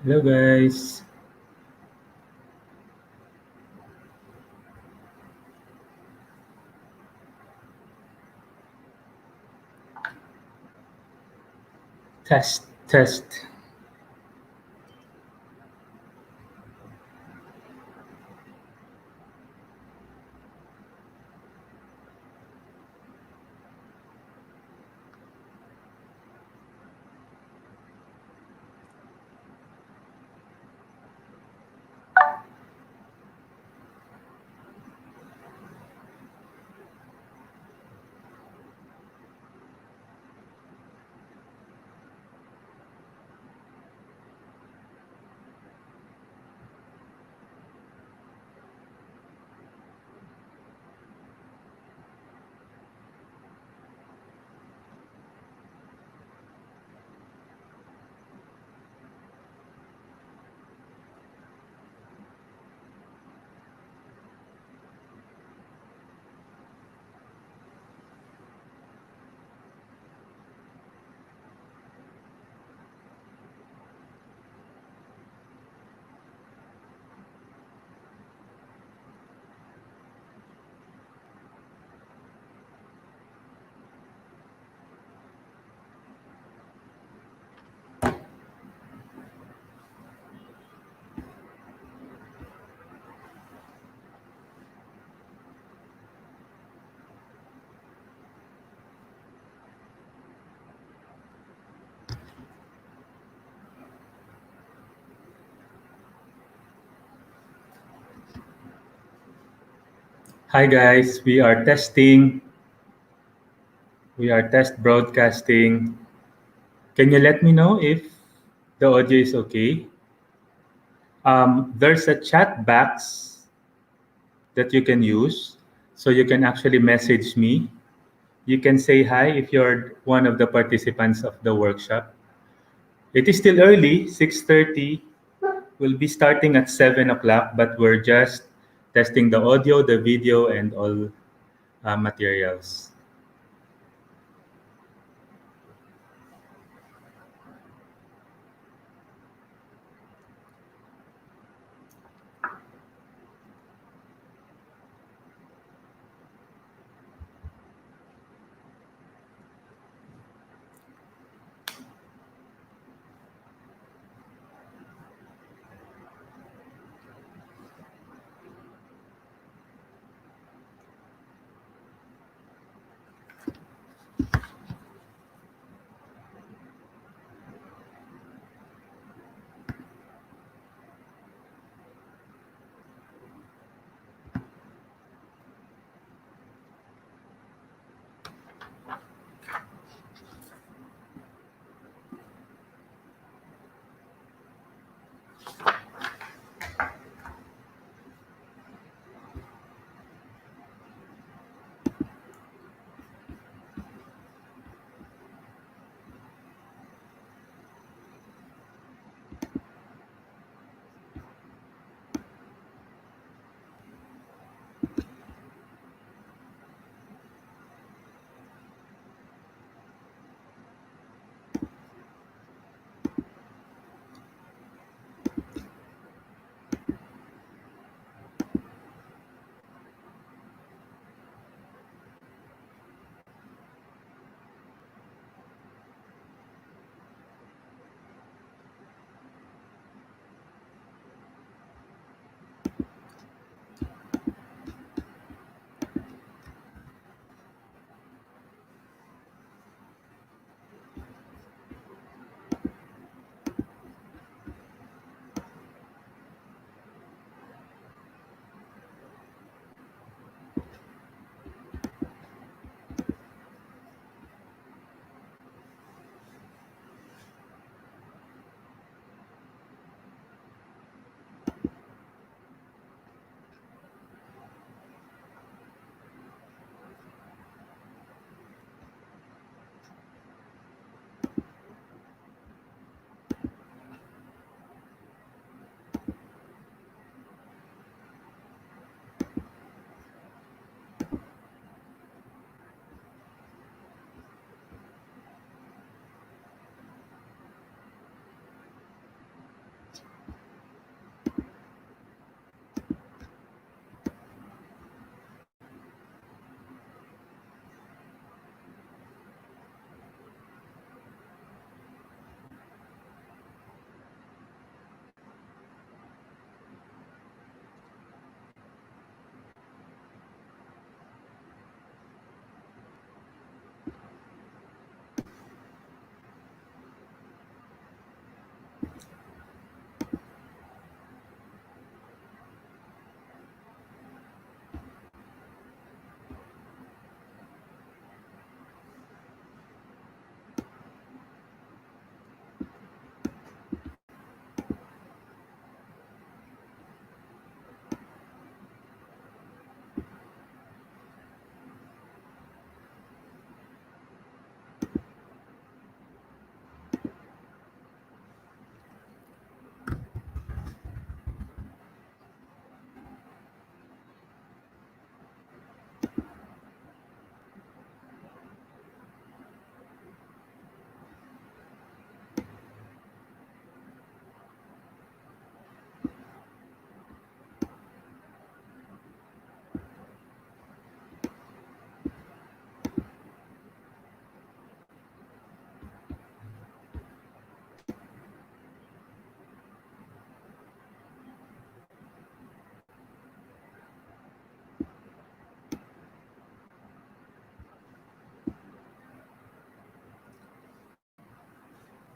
Hello guys. Test, test. Hi guys, we are testing. We are test broadcasting. Can you let me know if the audio is okay? There's a chat box that you can use. So you can actually message me. You can say hi if you're one of the participants of the workshop. It is still early, 6:30. We'll be starting at 7 o'clock, but we're just testing the audio, the video, and all materials.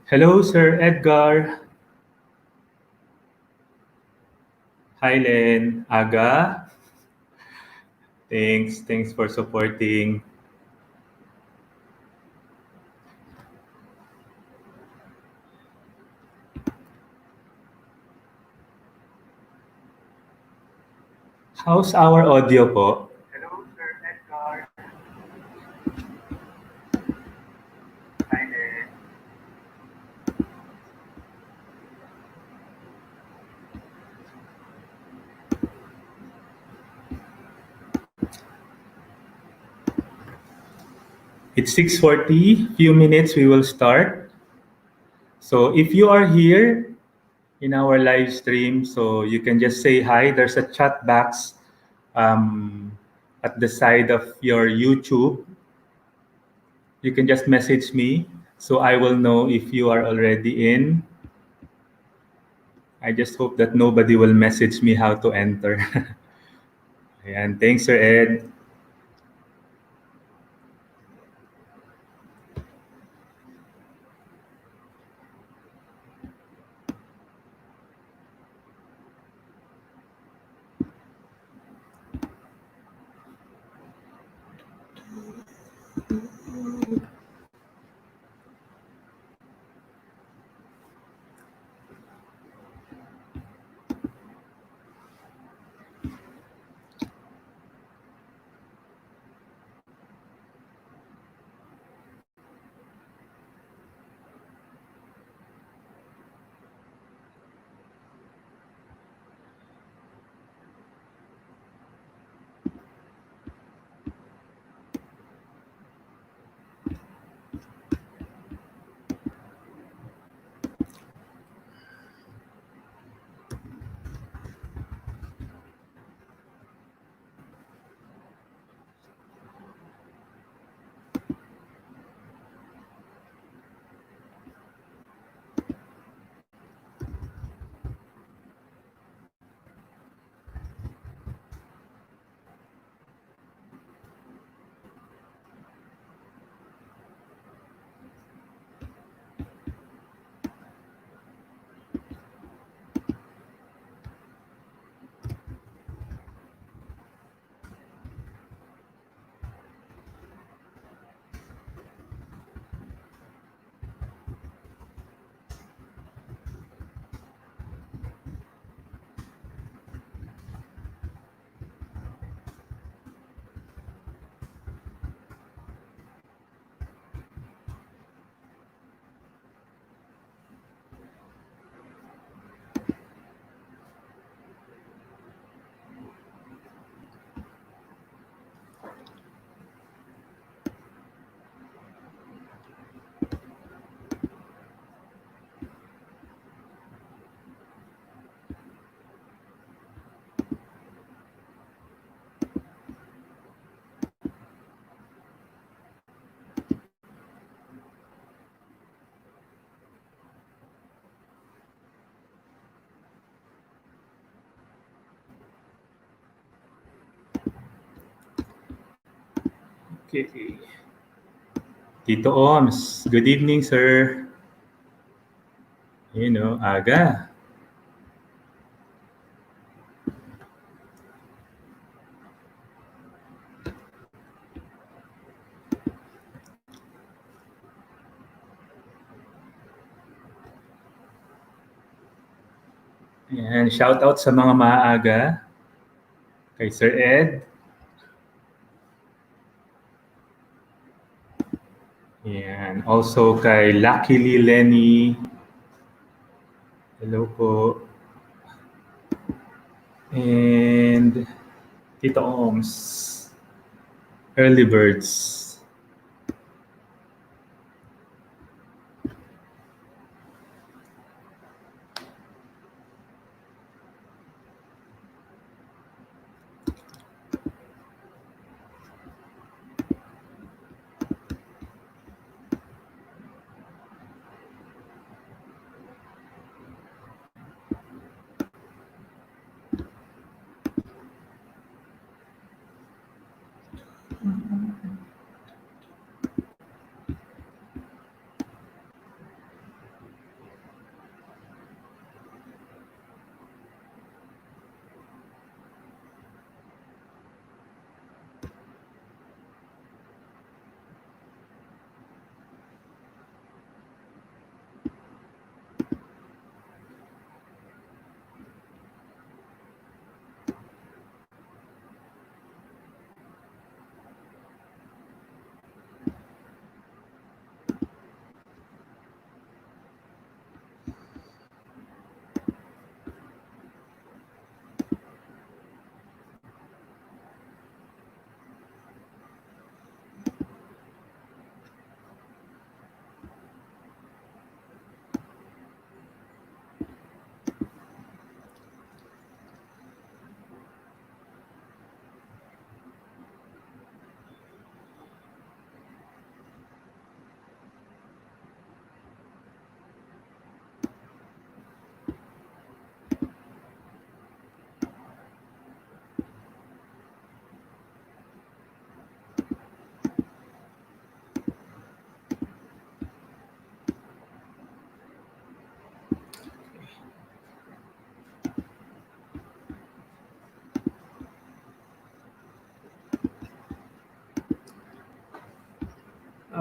Hello, Sir Edgar. Hi, Len. Aga. Thanks for supporting. How's our audio po? Hello, Sir Edgar. Hi, Len. It's 6:40. Few minutes we will start. So if you are here in our live stream, so you can just say hi. There's a chat box um, at the side of your YouTube. You can just message me so I will know if you are already in. I just hope that nobody will message me how to enter. And thanks, Sir Ed. Okay. Tito Oms, good evening, sir. Aga. And shout out sa mga maaga. Kay Sir Ed. Yan. Also kay Luckily Lenny. Hello po. And Tito Oms. Early Birds.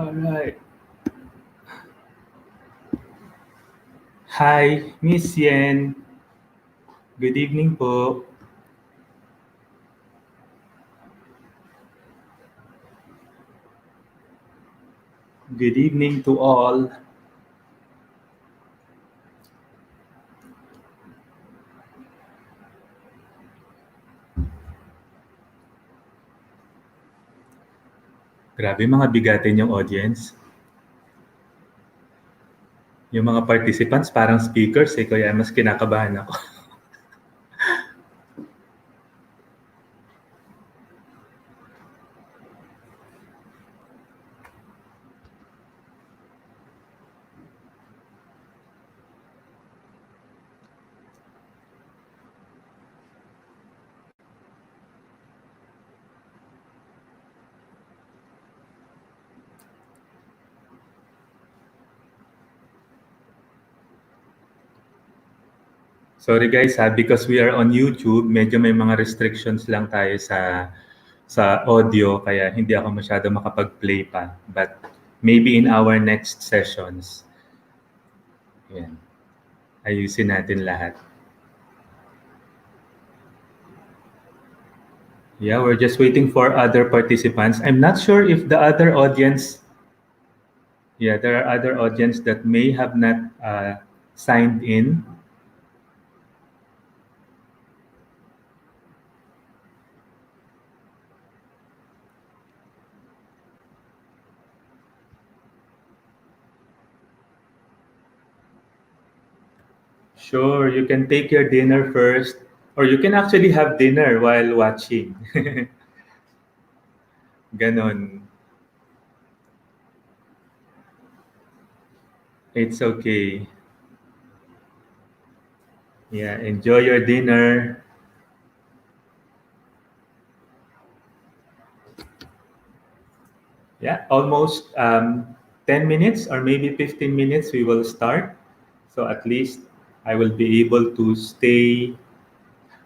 All right. Hi, Miss Yen. Good evening po. Good evening to all. Grabe mga bigatin yung audience. Yung mga participants parang speakers eh, kaya mas kinakabahan ako. Sorry guys ha, because we are on YouTube, medyo may mga restrictions lang tayo sa audio kaya hindi ako masyado makapag-play pa. But maybe in our next sessions, yan, ayusin natin lahat. Yeah, we're just waiting for other participants. I'm not sure if the other audience, yeah, there are other audience that may have not signed in. Sure, you can take your dinner first, or you can actually have dinner while watching. Ganon. It's okay. Yeah, enjoy your dinner. Yeah, almost 10 minutes or maybe 15 minutes we will start. So at least I will be able to stay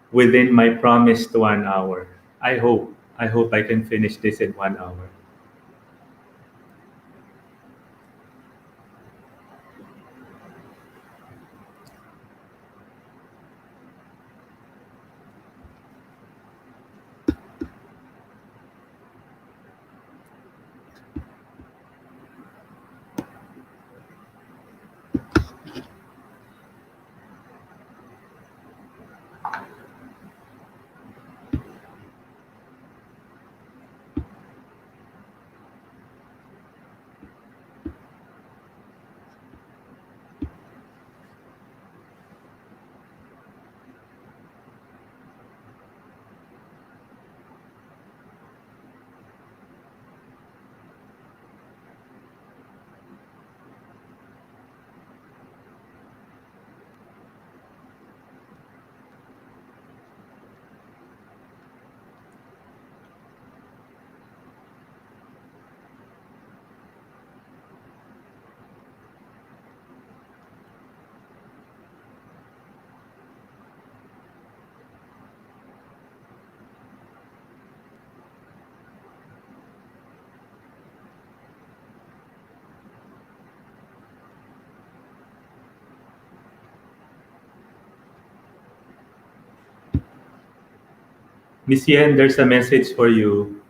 within my promised 1 hour. I hope. I hope I can finish this in 1 hour. Miss Yen, there's a message for you.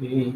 Okay.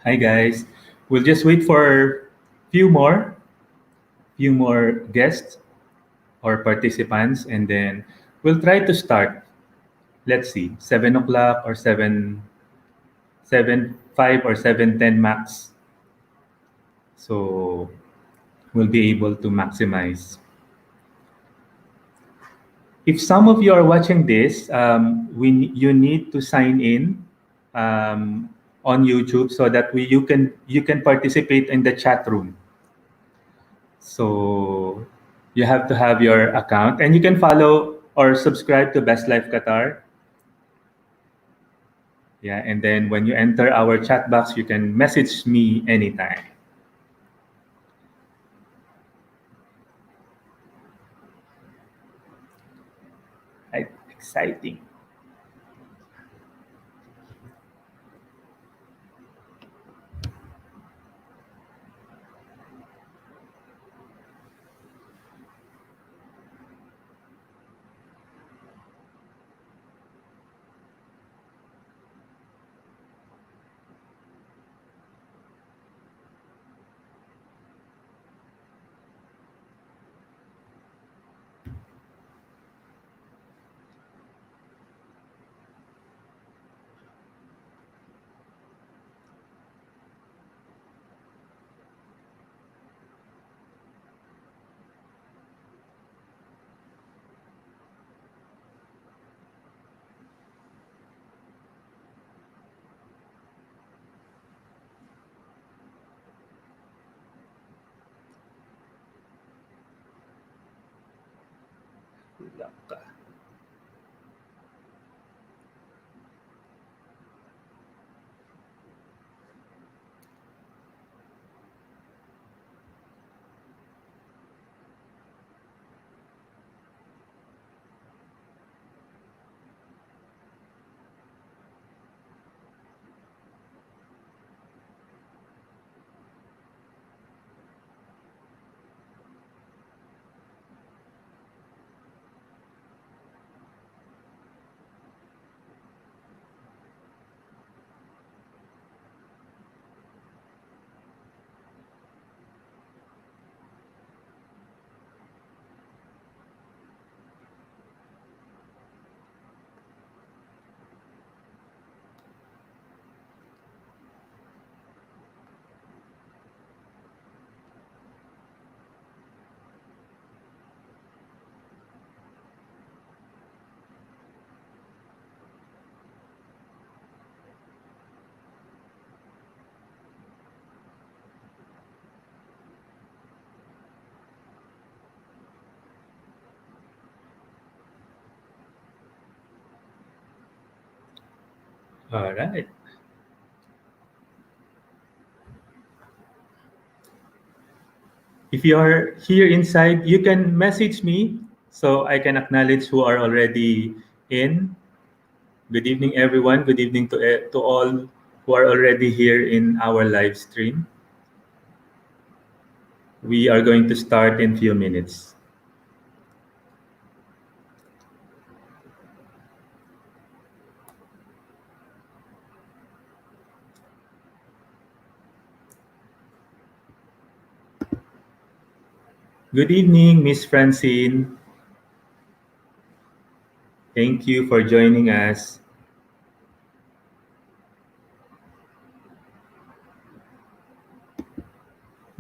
Hi guys. We'll just wait for few more, few more guests or participants, and then we'll try to start. Let's see, 7 o'clock or 7:05 or 7:10 max. So we'll be able to maximize. If some of you are watching this, you need to sign in um, on YouTube so that you can participate in the chat room. So you have to have your account, and you can follow or subscribe to Best Life Qatar. Yeah, and then when you enter our chat box, you can message me anytime. Right? Exciting. All right. If you are here inside, you can message me so I can acknowledge who are already in. Good evening, everyone. Good evening to all who are already here in our live stream. We are going to start in few minutes. Good evening, Miss Francine. Thank you for joining us.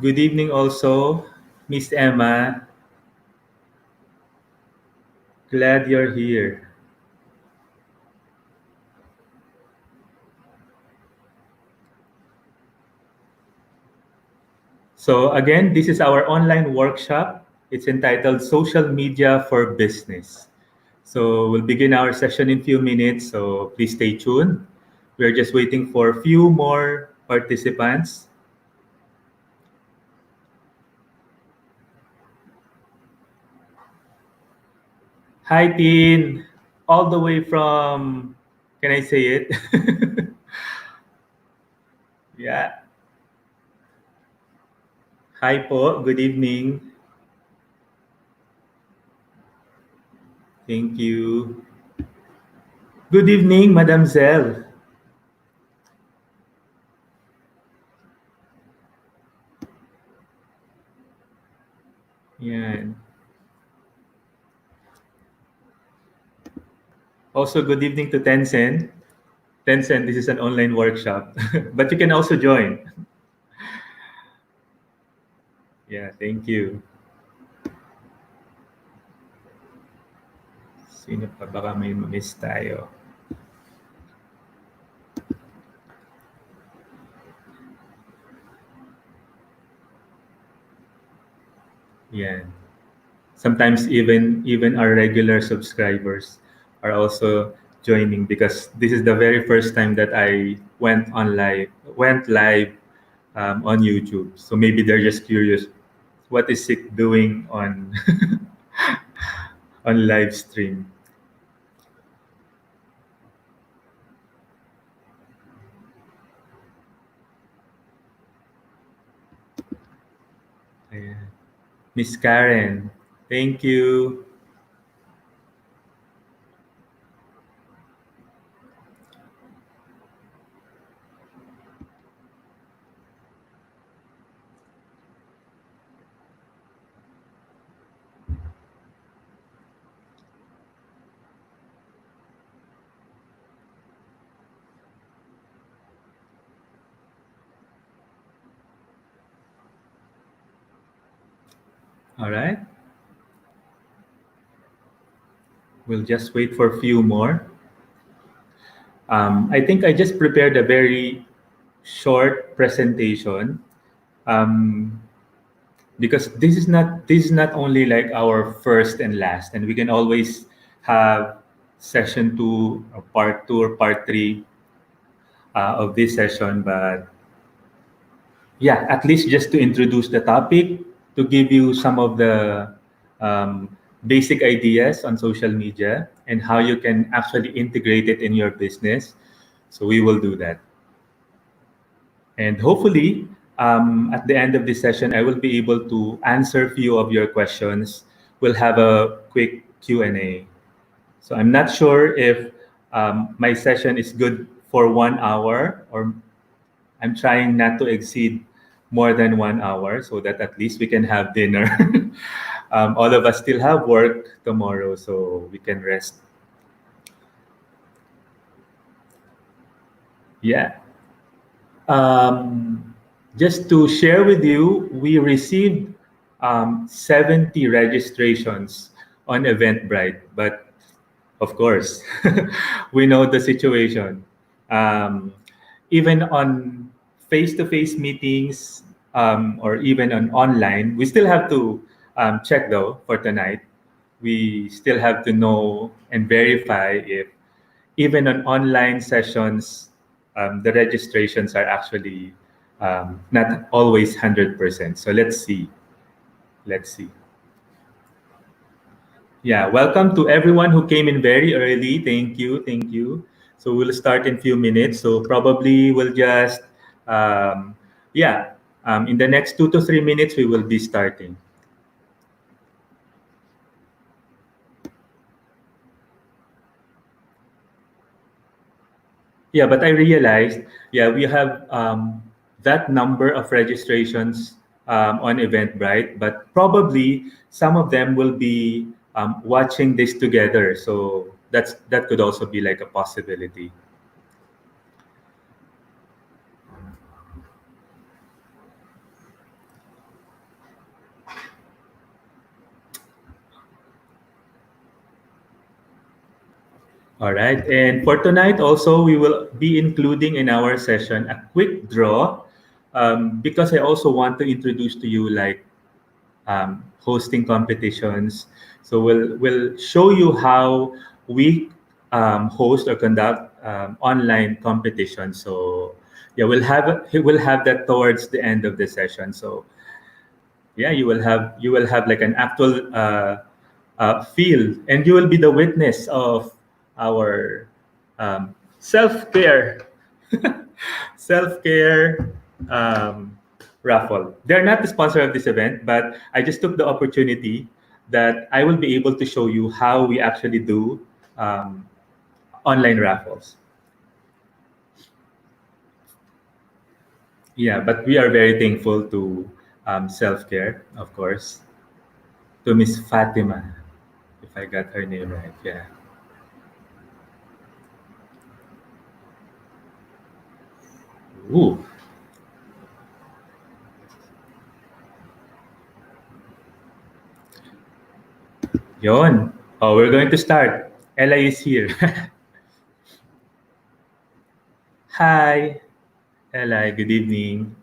Good evening also, Miss Emma. Glad you're here. So again, this is our online workshop. It's entitled Social Media for Business. So we'll begin our session in few minutes, so please stay tuned. We're just waiting for a few more participants. Hi, Tin. All the way from, can I say it? Yeah. Hi po. Good evening. Thank you. Good evening, Madam Zell. Yan. Also, good evening to Tencent. Tencent, this is an online workshop, but you can also join. Yeah, thank you. Sino pa? Baka may miss tayo. Yan. Sometimes even our regular subscribers are also joining because this is the very first time that I went live on YouTube. So maybe they're just curious, what is it doing on on live stream? Ayan. Miss Karen, thank you. All right. We'll just wait for a few more. I think I just prepared a very short presentation um, because this is not only like our first and last, and we can always have session two or part two or part three of this session. But yeah, at least just to introduce the topic, to give you some of the um, basic ideas on social media and how you can actually integrate it in your business. So we will do that. And hopefully, at the end of this session, I will be able to answer a few of your questions. We'll have a quick Q&A. So I'm not sure if my session is good for 1 hour, or I'm trying not to exceed more than 1 hour so that at least we can have dinner. All of us still have work tomorrow, so we can rest. Yeah. Um, just to share with you, we received 70 registrations on Eventbrite, but of course, we know the situation. Um, Even on face-to-face meetings or even on online, we still have to check though for tonight. We still have to know and verify if even on online sessions the registrations are actually not always 100%. So let's see. Let's see. Yeah, welcome to everyone who came in very early. Thank you, thank you. So we'll start in few minutes. So probably we'll just, um, yeah, in the next 2 to 3 minutes we will be starting. Yeah, but I realized, yeah, we have that number of registrations on Eventbrite, but probably some of them will be watching this together. So that could also be like a possibility. All right. And for tonight, also, we will be including in our session a quick draw because I also want to introduce to you like hosting competitions. So we'll show you how we host or conduct online competitions. So yeah, we'll have that towards the end of the session. So yeah, you will have like an actual feel, and you will be the witness of our self-care self-care raffle. They're not the sponsor of this event, but I just took the opportunity that I will be able to show you how we actually do um, online raffles. Yeah, but we are very thankful to self-care, of course, to Miss Fatima, if I got her name right. Yeah. Ooh, yon. Oh, we're going to start. Ella is here. Hi, Ella. Good evening.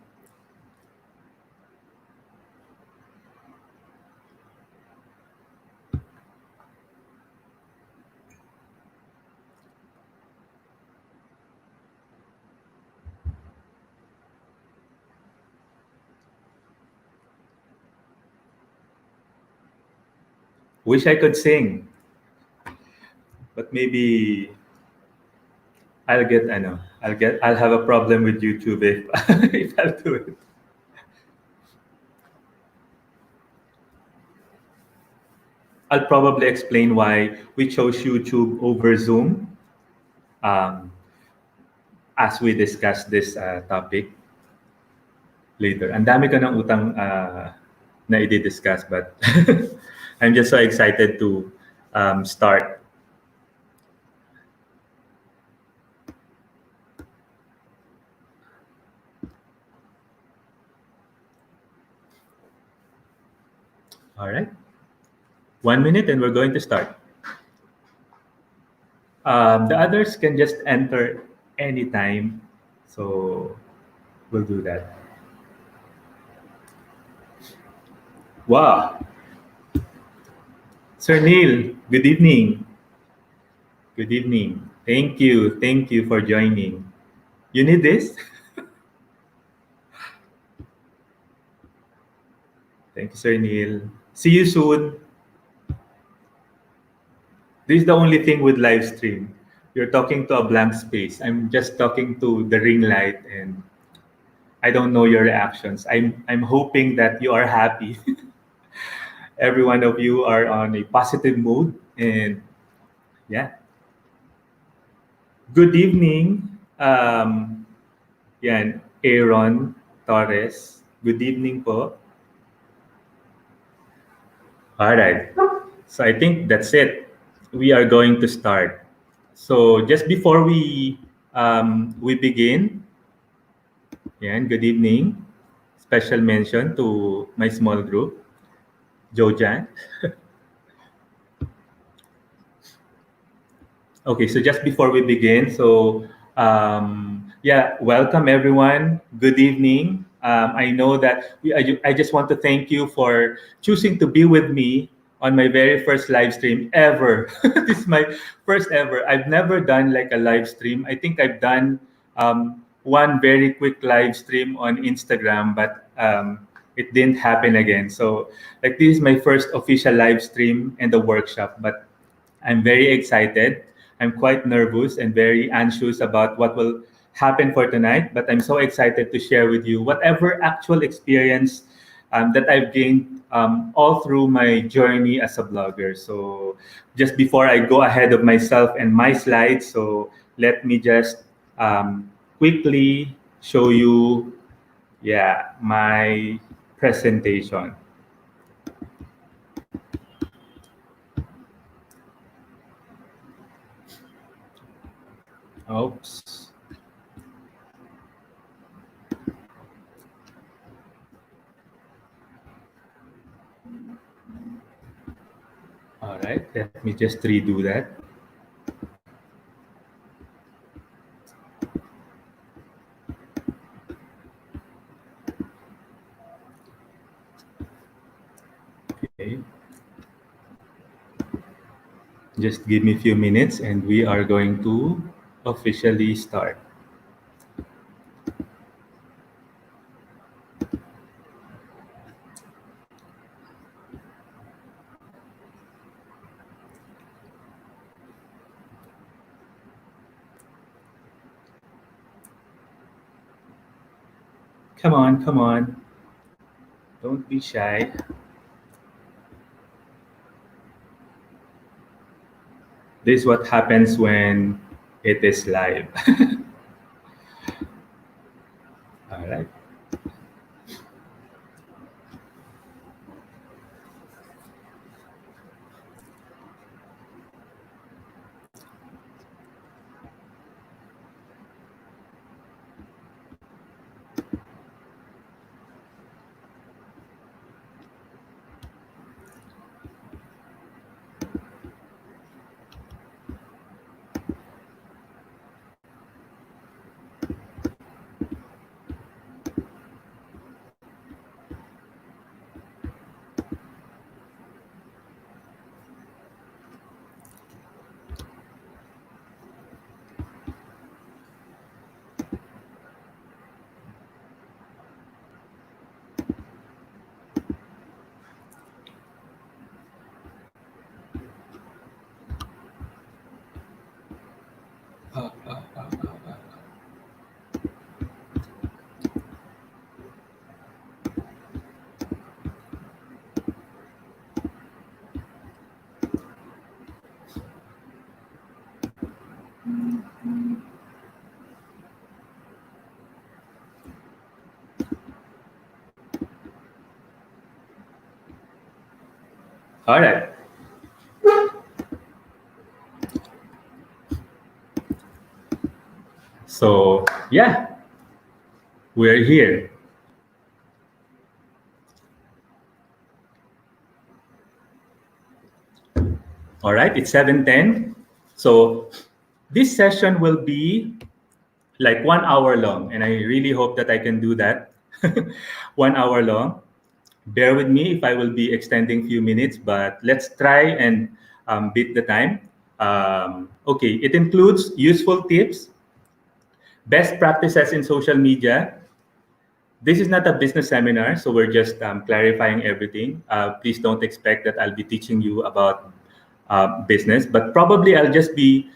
Wish I could sing, but maybe I'll have a problem with YouTube if if I'll do it. I'll probably explain why we chose YouTube over Zoom um, as we discuss this topic later. Ang dami ka ng utang na i-discuss, but I'm just so excited to start. All right. 1 minute and we're going to start. The others can just enter anytime. So we'll do that. Wow. Sir Neil, good evening. Good evening. Thank you. Thank you for joining. You need this? Thank you, Sir Neil. See you soon. This is the only thing with live stream. You're talking to a blank space. I'm just talking to the ring light and I don't know your reactions. I'm hoping that you are happy. Every one of you are on a positive mood and yeah. Good evening. Yan, Aaron Torres. Good evening po. All right. So I think that's it. We are going to start. So just before we begin, yan, good evening. Special mention to my small group, Jojan. Okay, so just before we begin, so yeah, welcome everyone. Good evening. I know that I just want to thank you for choosing to be with me on my very first live stream ever. This is my first ever. I've never done like a live stream. I think I've done one very quick live stream on Instagram, but it didn't happen again. So like this is my first official live stream and the workshop, but I'm very excited. I'm quite nervous and very anxious about what will happen for tonight, but I'm so excited to share with you whatever actual experience that I've gained all through my journey as a blogger. So, just before I go ahead of myself and my slides, so let me just quickly show you, yeah, my presentation. Oops. All right, let me just redo that. Okay. Just give me a few minutes and we are going to officially start. Come on, come on. Don't be shy. This is what happens when it is live. All right. All right. So, yeah, we're here. All right, it's 7:10. So, this session will be like 1 hour long, and I really hope that I can do that. 1 hour long. Bear with me if I will be extending few minutes, but let's try and beat the time. Okay, it includes useful tips, best practices in social media. This is not a business seminar, so we're just clarifying everything. Please don't expect that I'll be teaching you about business, but probably I'll just be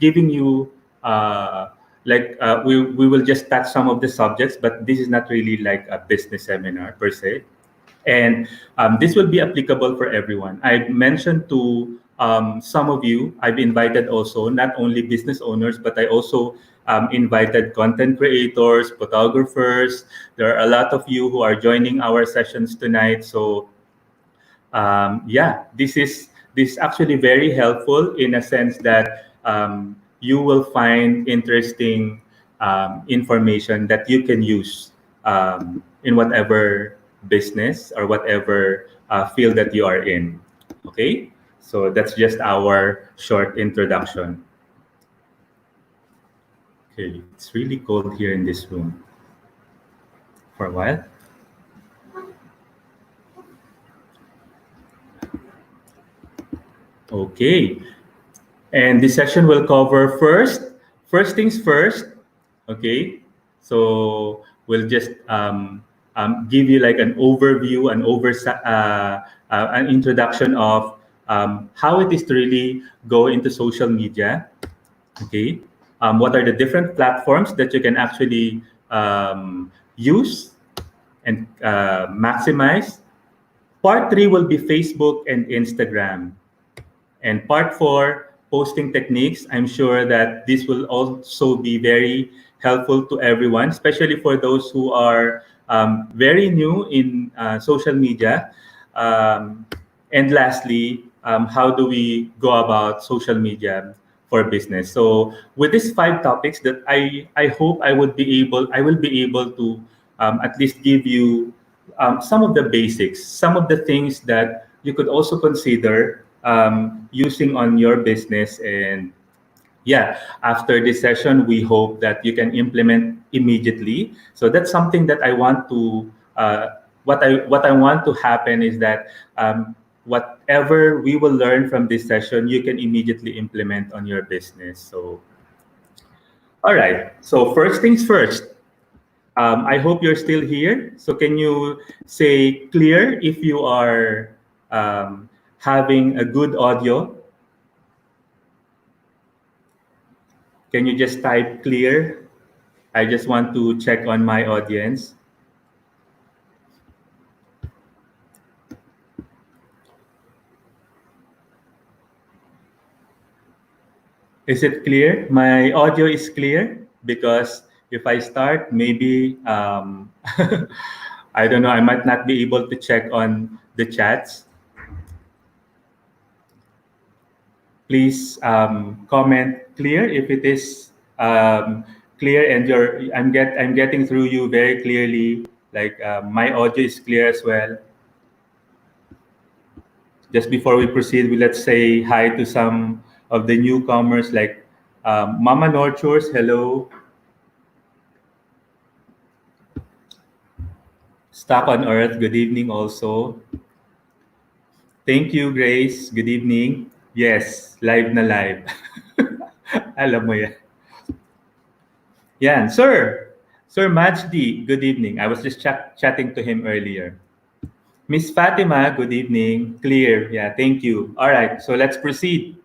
giving you we will just touch some of the subjects, but this is not really like a business seminar per se. And this will be applicable for everyone. I've mentioned to some of you, I've invited also not only business owners, but I also invited content creators, photographers. There are a lot of you who are joining our sessions tonight. So yeah, this is actually very helpful in a sense that you will find interesting information that you can use in whatever business or whatever field that you are in. Okay, so that's just our short introduction. Okay, it's really cold here in this room for a while. Okay, and this session will cover first things first. Okay, so we'll just give you like an overview, an introduction of how it is to really go into social media. Okay, what are the different platforms that you can actually use and maximize. Part three will be Facebook and Instagram. And part four, posting techniques. I'm sure that this will also be very helpful to everyone, especially for those who are very new in social media. Um, and lastly, how do we go about social media for business? So with these five topics that I hope I will be able to at least give you some of the basics, some of the things that you could also consider using on your business. And yeah, after this session, we hope that you can implement immediately. So that's something that I want to. What I want to happen is that whatever we will learn from this session, you can immediately implement on your business. So, all right. So first things first. I hope you're still here. So can you say clear if you are having a good audio? Can you just type clear? I just want to check on my audience. Is it clear? My audio is clear because if I start, maybe I don't know. I might not be able to check on the chats. Please comment clear if it is clear and I'm getting through you very clearly. Like my audio is clear as well. Just before we proceed, we let's say hi to some of the newcomers like Mama Nurtures, hello. Stuck on Earth, good evening also. Thank you, Grace. Good evening. Yes, live na live. Alam mo yan. Yan, sir. Sir Majdi, good evening. I was just chatting to him earlier. Miss Fatima, good evening. Clear. Yeah, thank you. All right, so let's proceed.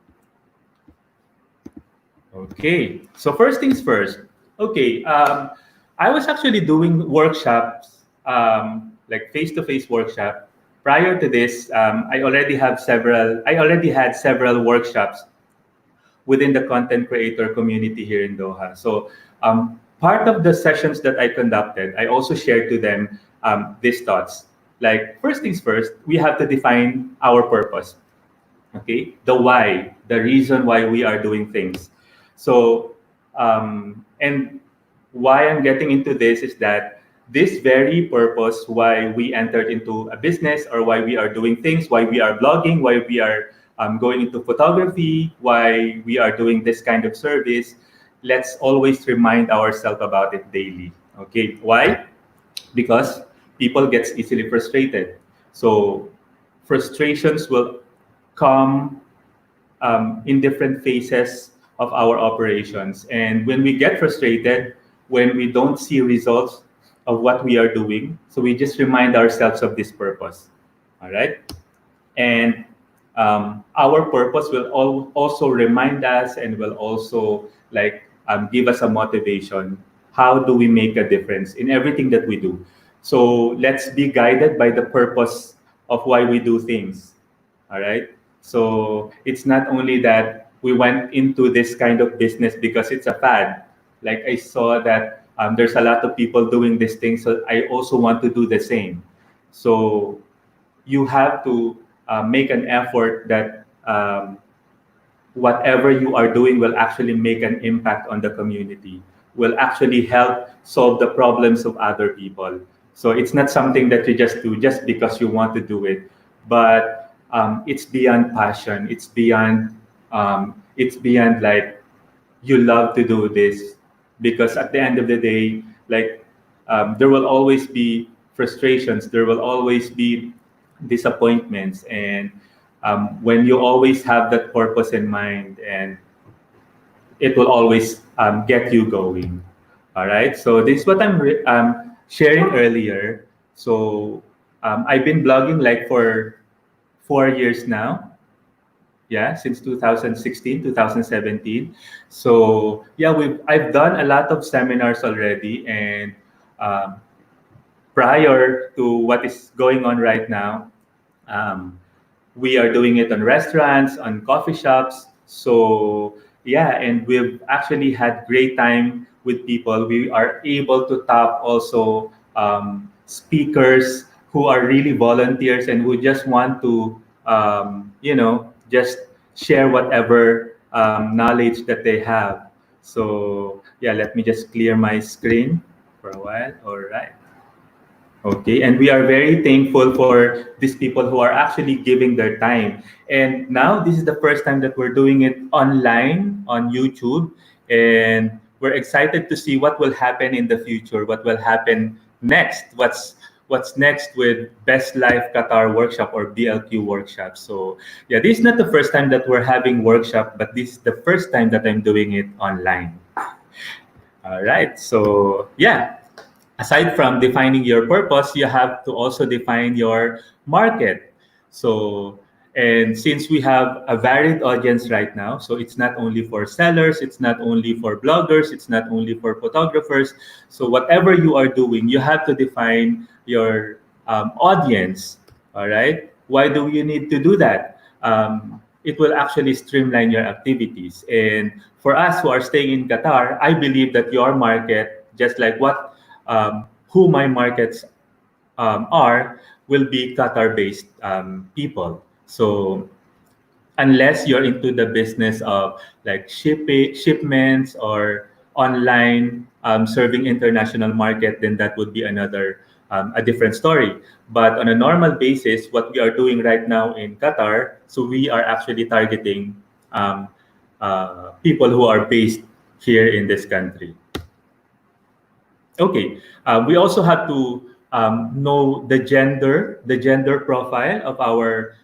Okay, so first things first. Okay, I was actually doing workshops, like face-to-face workshop. Prior to this, I already had several workshops within the content creator community here in Doha. So part of the sessions that I conducted, I also shared to them these thoughts. Like first things first, we have to define our purpose. Okay, the why, the reason why we are doing things. So and why I'm getting into this is that this very purpose why we entered into a business or why we are doing things, why we are blogging, why we are going into photography, why we are doing this kind of service, let's always remind ourselves about it daily. Okay, why? Because people gets easily frustrated. So frustrations will come in different phases of our operations. And when we get frustrated, when we don't see results of what we are doing, so we just remind ourselves of this purpose. All right. And our purpose will also remind us and will also like give us a motivation. How do we make a difference in everything that we do? So let's be guided by the purpose of why we do things. All right. So it's not only that we went into this kind of business because it's a fad. Like I saw that there's a lot of people doing this thing, so I also want to do the same. So you have to make an effort that whatever you are doing will actually make an impact on the community, will actually help solve the problems of other people. So it's not something that you just do just because you want to do it, but it's beyond passion. It's beyond like you love to do this because at the end of the day, like there will always be frustrations. There will always be disappointments, and when you always have that purpose in mind, and it will always get you going. All right. So this is what I'm sharing earlier. So I've been blogging like for 4 years now. Yeah, since 2016, 2017. So yeah, I've done a lot of seminars already, and um, prior to what is going on right now, um, we are doing it on restaurants, on coffee shops. So yeah, and we've actually had great time with people. We are able to tap also speakers who are really volunteers and who just want to, just share whatever knowledge that they have. So yeah, let me just clear my screen for a while. All right. Okay, and we are very thankful for these people who are actually giving their time. And now this is the first time that we're doing it online on YouTube, and we're excited to see what will happen in the future, what will happen next, what's next with Best Life Qatar workshop or BLQ workshop. So yeah, this is not the first time that we're having workshop, but this is the first time that I'm doing it online. All right, so yeah, aside from defining your purpose, you have to also define your market. So, and since we have a varied audience right now, so it's not only for sellers, it's not only for bloggers, it's not only for photographers. So, whatever you are doing, you have to define your audience. All right. Why do you need to do that? It will actually streamline your activities. And for us who are staying in Qatar, I believe that your market, just like who my markets are, will be Qatar-based people. So unless you're into the business of like shipments or online serving international market, then that would be another a different story. But on a normal basis, what we are doing right now in Qatar, so we are actually targeting um, people who are based here in this country. Okay. We also have to know the gender profile of our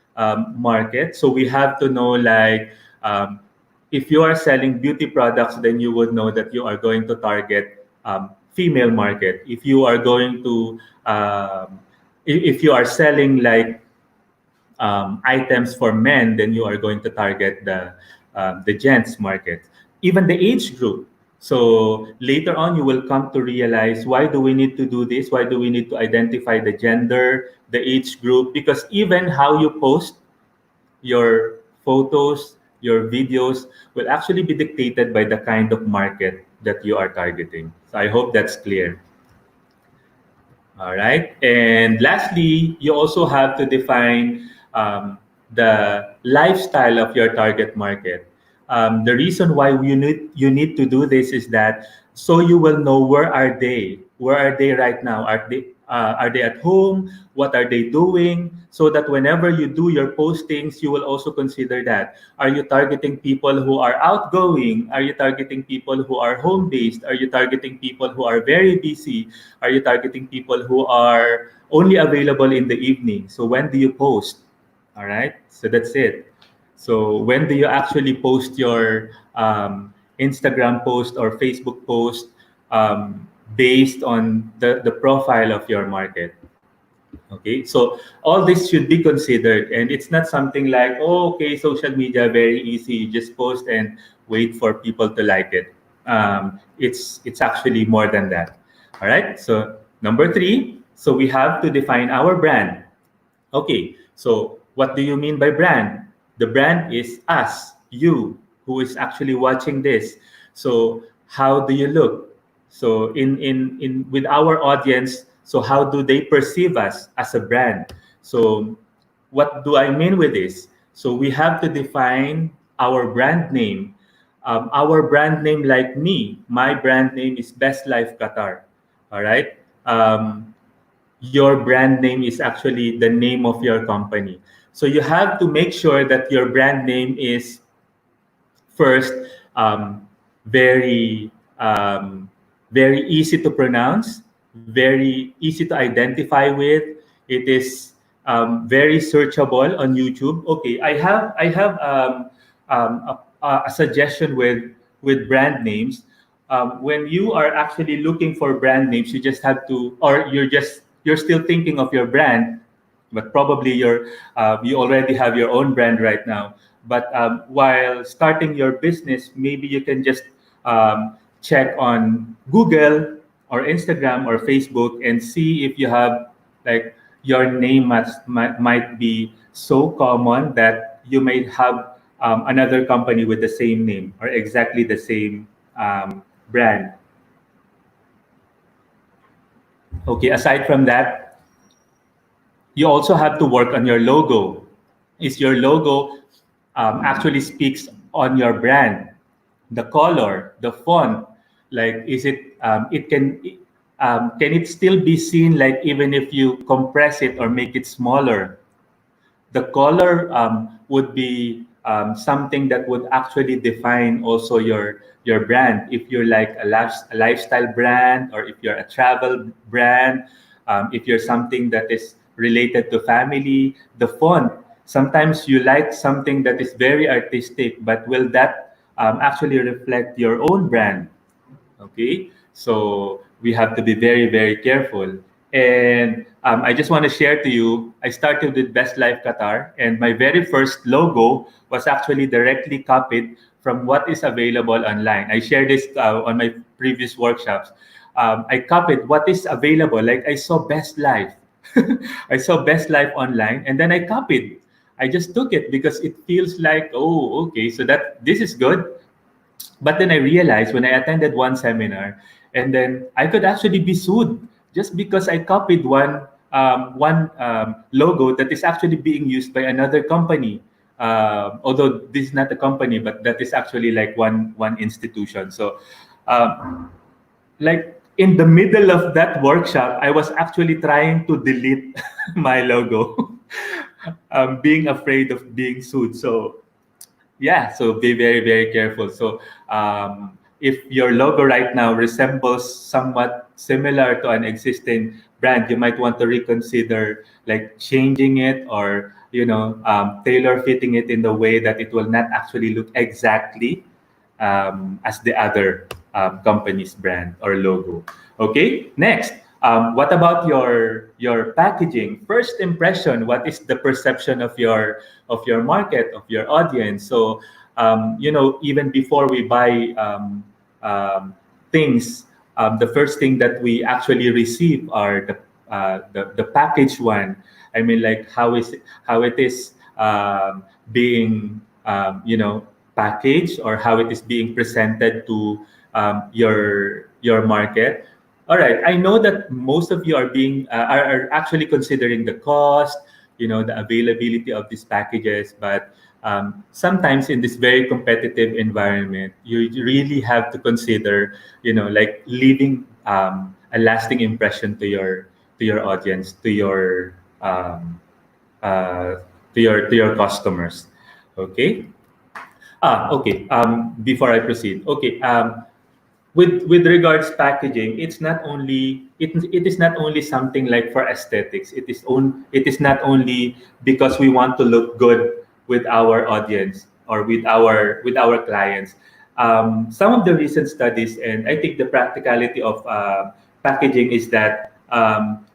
market. So we have to know like if you are selling beauty products, then you would know that you are going to target female market. If you are going to if you are selling like items for men, then you are going to target the gents market, even the age group. So later on, you will come to realize why do we need to do this? Why do we need to identify the gender, the age group? Because even how you post your photos, your videos will actually be dictated by the kind of market that you are targeting. So I hope that's clear. All right. And lastly, you also have to define the lifestyle of your target market. The reason why you need to do this is that so you will know where are they right now, are they at home, what are they doing, so that whenever you do your postings, you will also consider that. Are you targeting people who are outgoing? Are you targeting people who are home based? Are you targeting people who are very busy? Are you targeting people who are only available in the evening? So when do you post? All right. So that's it. So when do you actually post your Instagram post or Facebook post based on the profile of your market? Okay, so all this should be considered, and it's not something like, oh, okay, social media very easy, you just post and wait for people to like it. It's actually more than that. All right. So number three, so we have to define our brand. Okay, so what do you mean by brand? The brand is us, you, who is actually watching this. So how do you look? So in with our audience, so how do they perceive us as a brand? So what do I mean with this? So we have to define our brand name. Our brand name, like me, my brand name is Best Life Qatar. All right. Your brand name is actually the name of your company. So you have to make sure that your brand name is first very very easy to pronounce, very easy to identify with. It is very searchable on YouTube. Okay, I have a suggestion with brand names. when you are actually looking for brand names, you just have to, or you're still thinking of your brand, but probably you already have your own brand right now. But while starting your business, maybe you can just check on Google or Instagram or Facebook and see if you have, like, your name might be so common that you might have another company with the same name or exactly the same brand. Okay, aside from that, you also have to work on your logo. Is your logo actually speaks on your brand? The color, the font, like, is it can it still be seen, like, even if you compress it or make it smaller? The color would be something that would actually define also your brand. If you're like a lifestyle brand, or if you're a travel brand, if you're something that is related to family, the font. Sometimes you like something that is very artistic, but will that actually reflect your own brand? Okay, so we have to be very, very careful. And I just want to share to you, I started with Best Life Qatar, and my very first logo was actually directly copied from what is available online. I shared this on my previous workshops. I copied what is available. Like, I saw Best Life, I saw Best Life online, and then I copied. I just took it because it feels like, oh, okay, so that this is good. But then I realized when I attended one seminar, and then I could actually be sued just because I copied one logo that is actually being used by another company. Although this is not a company, but that is actually like one institution. So, like, in the middle of that workshop, I was actually trying to delete my logo, being afraid of being sued. So yeah, so be very, very careful. So if your logo right now resembles somewhat similar to an existing brand, you might want to reconsider, like, changing it, or tailor fitting it in the way that it will not actually look exactly as the other company's brand or logo. Okay, next. What about your packaging? First impression. What is the perception of your market, of your audience? So even before we buy things, the first thing that we actually receive are the package one. I mean, like, how it is being packaged, or how it is being presented to your market. All right, I know that most of you are actually considering the cost, the availability of these packages, but sometimes in this very competitive environment, you really have to consider, like, leaving a lasting impression to your audience, um, uh, to your customers. Okay. Okay. Before I proceed, okay. With regards packaging, it is not only something like for aesthetics. It is not only because we want to look good with our audience or with our clients. Some of the recent studies, and I think the practicality of packaging is that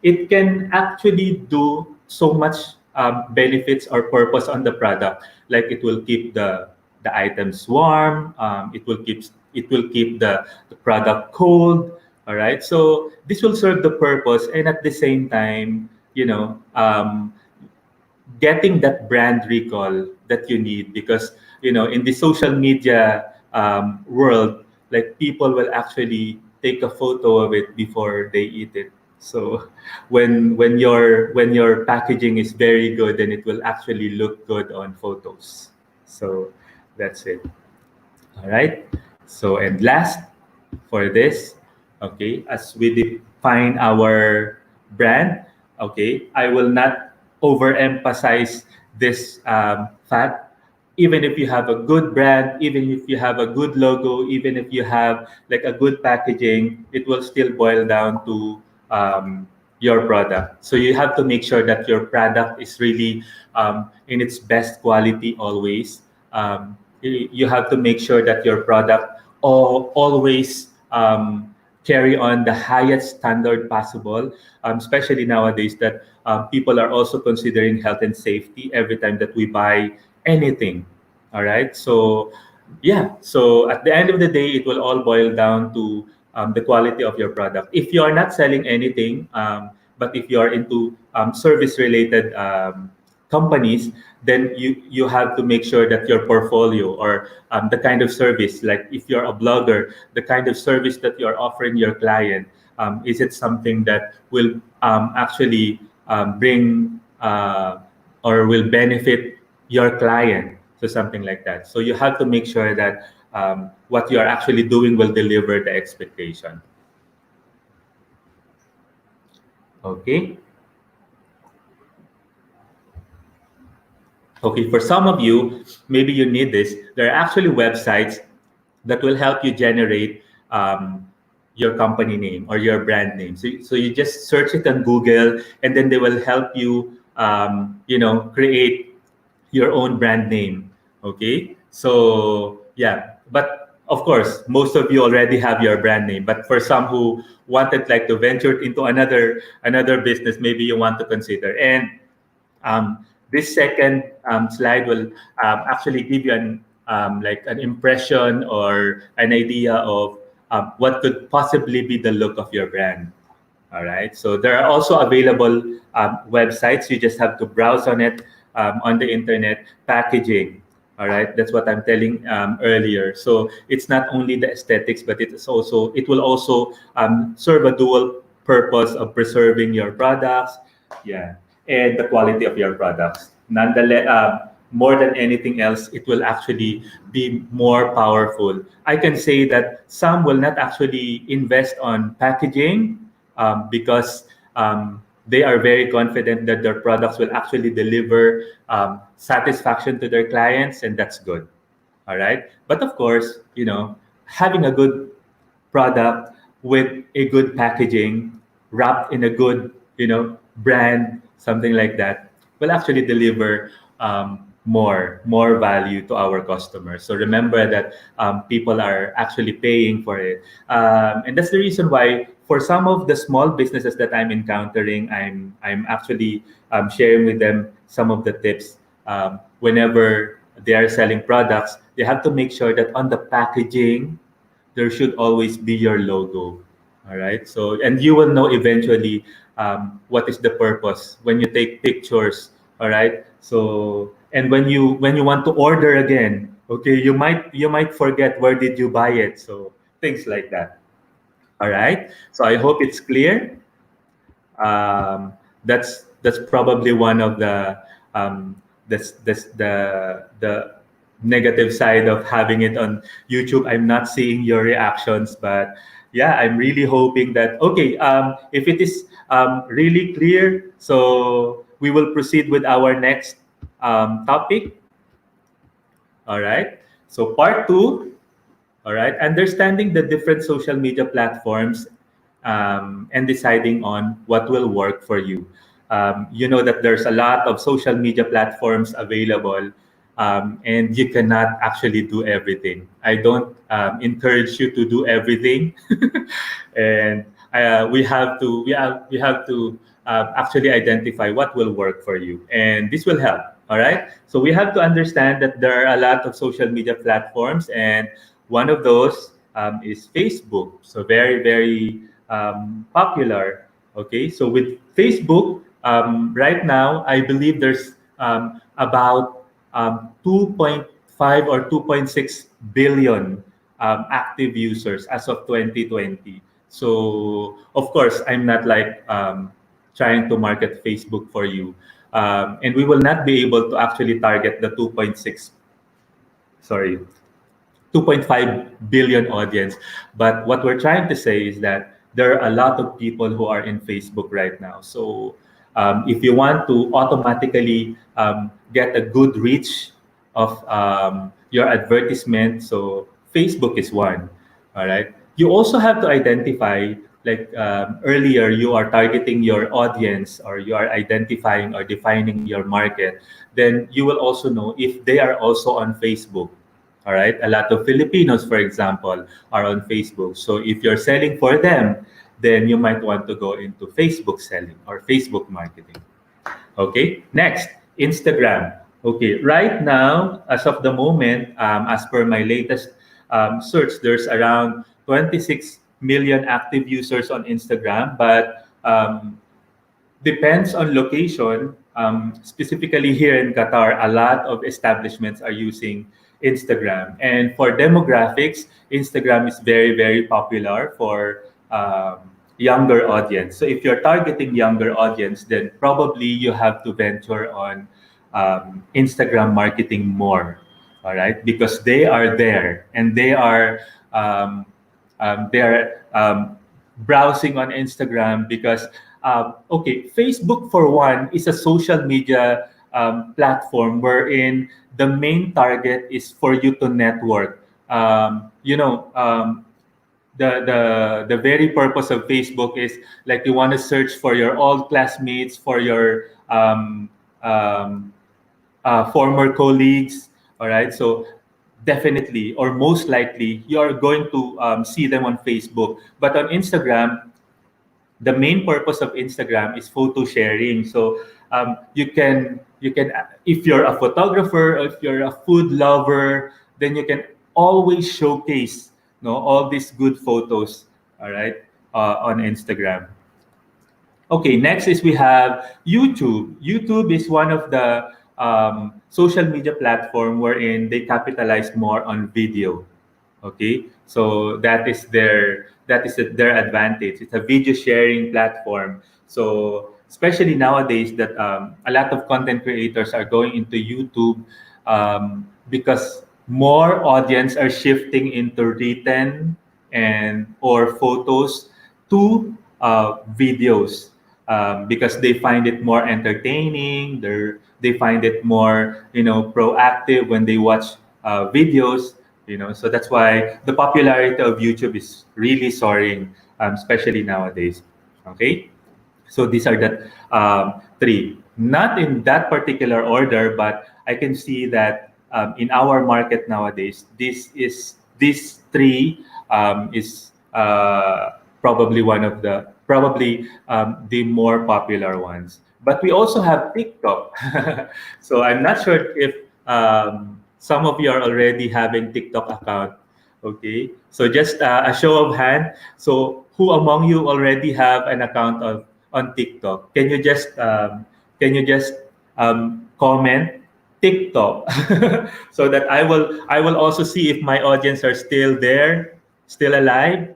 it can actually do so much benefits or purpose on the product. Like, it will keep the items warm. It will keep the product cold. All right. So this will serve the purpose, and at the same time, getting that brand recall that you need, because in the social media world, like, people will actually take a photo of it before they eat it. So when your packaging is very good, then it will actually look good on photos. So that's it. All right. So, and last for this, okay, as we define our brand, okay, I will not overemphasize this fact. Even if you have a good brand, even if you have a good logo, even if you have like a good packaging, it will still boil down to your product. So you have to make sure that your product is really in its best quality always. You have to make sure that your product always um, carry on the highest standard possible, especially nowadays that people are also considering health and safety every time that we buy anything. All right. So, yeah. So at the end of the day, it will all boil down to the quality of your product. If you are not selling anything, but if you are into service related companies, then you have to make sure that your portfolio or the kind of service, like if you're a blogger, the kind of service that you're offering your client, is it something that will actually bring or will benefit your client? So something like that. So you have to make sure that what you are actually doing will deliver the expectation. Okay. Okay, for some of you, maybe you need this. There are actually websites that will help you generate your company name or your brand name. So you just search it on Google, and then they will help you, create your own brand name. Okay, so yeah, but of course, most of you already have your brand name. But for some who wanted like to venture into another business, maybe you want to consider. And this second slide will actually give you an impression or an idea of what could possibly be the look of your brand. All right. So there are also available websites. You just have to browse on it on the internet. Packaging. All right. That's what I'm telling earlier. So it's not only the aesthetics, but it will also serve a dual purpose of preserving your products. Yeah, and the quality of your products. Nonetheless, more than anything else, it will actually be more powerful. I can say that some will not actually invest on packaging because they are very confident that their products will actually deliver satisfaction to their clients, and that's good. All right. But of course, having a good product with a good packaging wrapped in a good brand, something like that, will actually deliver more value to our customers. So remember that people are actually paying for it, and that's the reason why for some of the small businesses that I'm encountering, I'm actually sharing with them some of the tips. Whenever they are selling products, they have to make sure that on the packaging there should always be your logo. All right. So, and you will know eventually what is the purpose when you take pictures. All right. So, and when you want to order again, okay, you might forget where did you buy it. So things like that. All right. So I hope it's clear. That's probably one of the negative side of having it on YouTube. I'm not seeing your reactions, but yeah, I'm really hoping that okay. If it is really clear, so we will proceed with our next topic. All right. So part two. All right, understanding the different social media platforms and deciding on what will work for you. You know that there's a lot of social media platforms available, and you cannot actually do everything. I don't encourage you to do everything, and we have to actually identify what will work for you, and this will help. All right, so we have to understand that there are a lot of social media platforms, and one of those is Facebook. So very, very popular. Okay, so with Facebook, right now, I believe there's about 2.5 or 2.6 billion active users as of 2020. So, of course, I'm not like trying to market Facebook for you. And we will not be able to actually target the 2.5 billion audience. But what we're trying to say is that there are a lot of people who are in Facebook right now. So if you want to automatically get a good reach of your advertisement, so Facebook is one. All right. You also have to identify, like earlier, you are targeting your audience or you are identifying or defining your market. Then you will also know if they are also on Facebook. All right. A lot of Filipinos, for example, are on Facebook. So if you're selling for them, then you might want to go into Facebook selling or Facebook marketing. Okay. Next, Instagram. Okay. Right now, as of the moment, as per my latest search, there's around 26 million active users on Instagram, but depends on location. Specifically here in Qatar, a lot of establishments are using Instagram. And for demographics, Instagram is very, very popular for younger audience. So if you're targeting younger audience, then probably you have to venture on Instagram marketing more. All right, because they are there and um, they are browsing on Instagram because okay, Facebook for one is a social media platform wherein the main target is for you to network. The very purpose of Facebook is like you want to search for your old classmates, for your um, former colleagues. All right, so definitely or most likely you're going to see them on Facebook, but on Instagram the main purpose of Instagram is photo sharing. So you can if you're a photographer, or if you're a food lover, then you can always showcase all these good photos. All right, on Instagram. Okay, next is we have YouTube. YouTube is one of the social media platform wherein they capitalize more on video. Okay, so that is their advantage. It's a video sharing platform. So especially nowadays that a lot of content creators are going into YouTube because more audience are shifting into written and or photos to videos because they find it more entertaining. They find it more proactive when they watch videos. So that's why the popularity of YouTube is really soaring, especially nowadays. Okay, so these are the three, not in that particular order, but I can see that in our market nowadays, these three is probably the more popular ones. But we also have TikTok. So I'm not sure if some of you are already having TikTok account. Okay, so just a show of hand. So who among you already have an account on TikTok? Can you just comment TikTok so that I will also see if my audience are still there, still alive.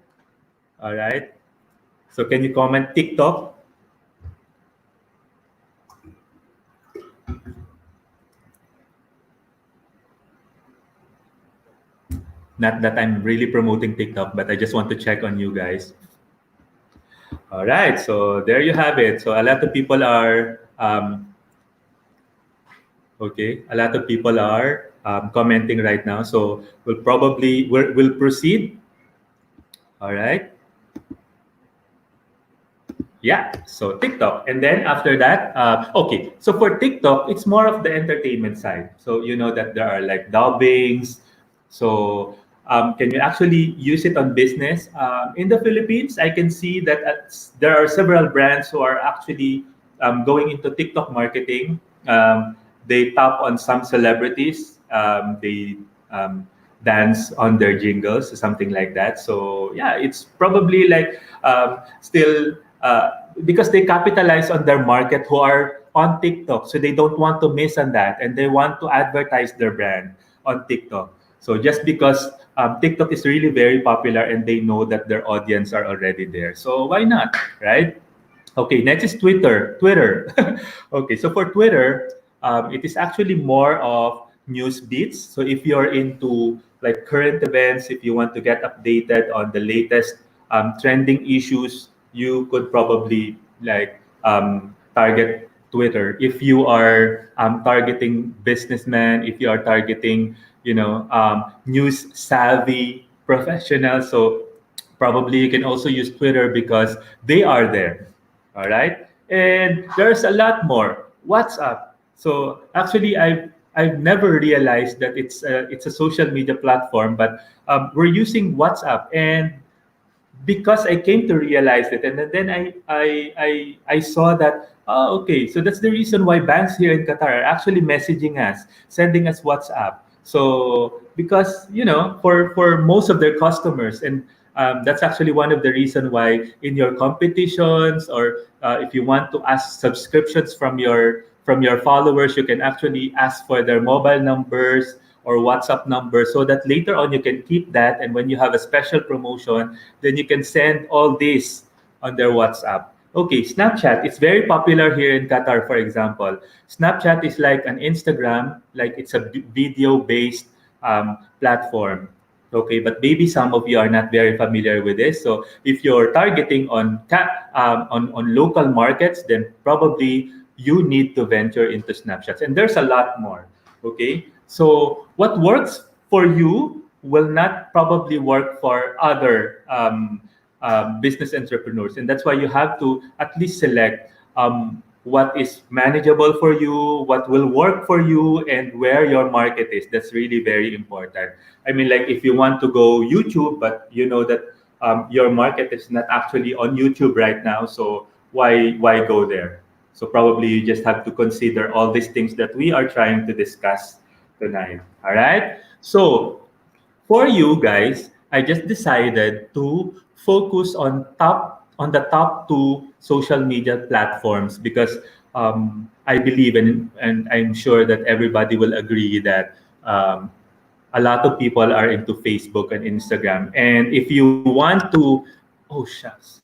All right. So can you comment TikTok? Not that I'm really promoting TikTok, but I just want to check on you guys. All right, so there you have it. So a lot of people are okay. A lot of people are commenting right now. So we'll proceed. All right. Yeah, so TikTok. And then after that, okay, so for TikTok, it's more of the entertainment side. So you know that there are like dubbings. So can you actually use it on business? In the Philippines, I can see that there are several brands who are actually going into TikTok marketing. They tap on some celebrities. They dance on their jingles, something like that. So yeah, it's probably like still because they capitalize on their market who are on TikTok, so they don't want to miss on that, and they want to advertise their brand on TikTok. So just because TikTok is really very popular and they know that their audience are already there, so why not, right? Okay, next is Twitter. Twitter. Okay, so for Twitter, it is actually more of news beats. So if you're into like current events, if you want to get updated on the latest trending issues, you could probably like target Twitter. If you are targeting businessmen, if you are targeting, news savvy professionals, so probably you can also use Twitter because they are there. All right. And there's a lot more. WhatsApp. So actually, I've never realized that it's a social media platform, but we're using WhatsApp, and because I came to realize it, and then I saw that, okay, so that's the reason why banks here in Qatar are actually messaging us, sending us WhatsApp. So because for most of their customers, and that's actually one of the reason why in your competitions, or if you want to ask subscriptions from your followers, you can actually ask for their mobile numbers or WhatsApp number, so that later on you can keep that, and when you have a special promotion, then you can send all this on their WhatsApp. Okay, Snapchat, it's very popular here in Qatar, for example. Snapchat is like an Instagram, like it's a video based platform. Okay, but maybe some of you are not very familiar with this. So if you're targeting on local markets, then probably you need to venture into Snapchats. And there's a lot more. Okay, so what works for you will not probably work for other business entrepreneurs, and that's why you have to at least select what is manageable for you, what will work for you, and where your market is. That's really very important. I mean, like if you want to go YouTube, but you know that your market is not actually on YouTube right now, so why go there? So probably you just have to consider all these things that we are trying to discuss tonight. All right. So for you guys, I just decided to focus on the top two social media platforms, because I believe, and I'm sure that everybody will agree that a lot of people are into Facebook and Instagram. And if you want to, oh shucks.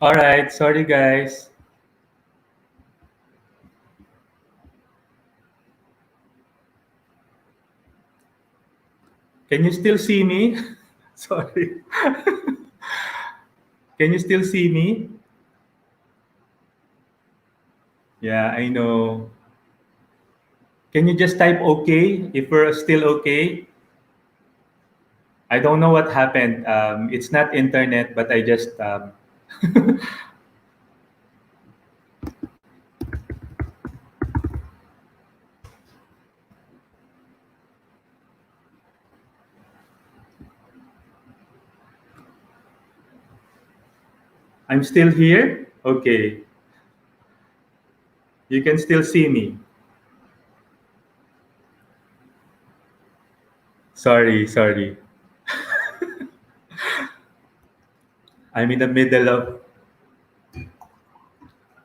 All right, sorry guys. Can you still see me? Sorry. Can you still see me? Yeah, I know. Can you just type okay if we're still okay? I don't know what happened. It's not internet, but I just I'm still here. Okay, you can still see me. Sorry, sorry. I'm in the middle of.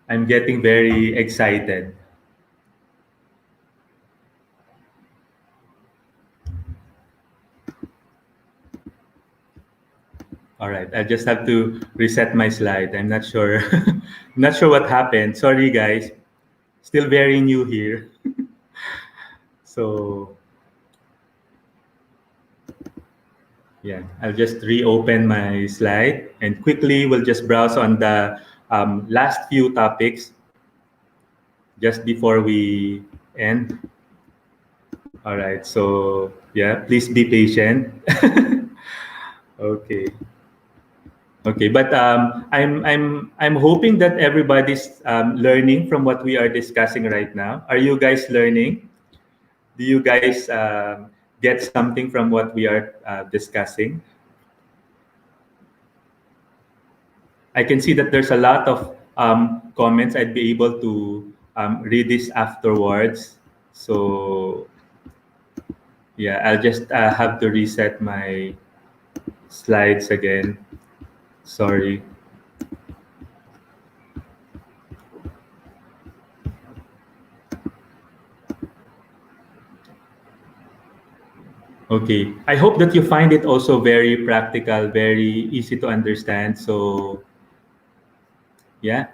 I'm getting very excited. All right, I just have to reset my slide. I'm not sure. Not sure what happened. Sorry, guys. Still very new here. So yeah, I'll just reopen my slide and quickly we'll just browse on the last few topics just before we end. All right, so yeah, please be patient. Okay, okay, but I'm hoping that everybody's learning from what we are discussing right now. Are you guys learning? Do you guys get something from what we are discussing? I can see that there's a lot of comments. I'd be able to read this afterwards. So yeah, I'll just have to reset my slides again. Sorry. Okay. I hope that you find it also very practical, very easy to understand. So yeah.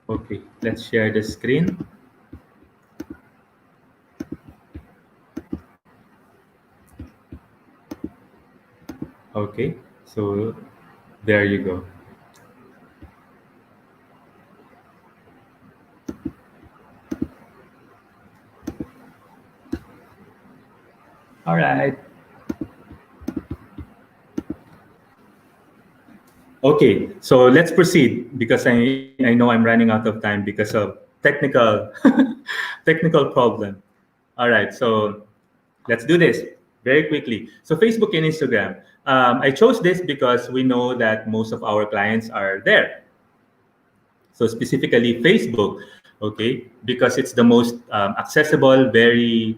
Okay. Let's share the screen. Okay. So there you go. All right. Okay, so let's proceed because I know I'm running out of time because of technical technical problem. All right, so let's do this very quickly. So Facebook and Instagram. I chose this because we know that most of our clients are there. So specifically Facebook, okay, because it's the most accessible, very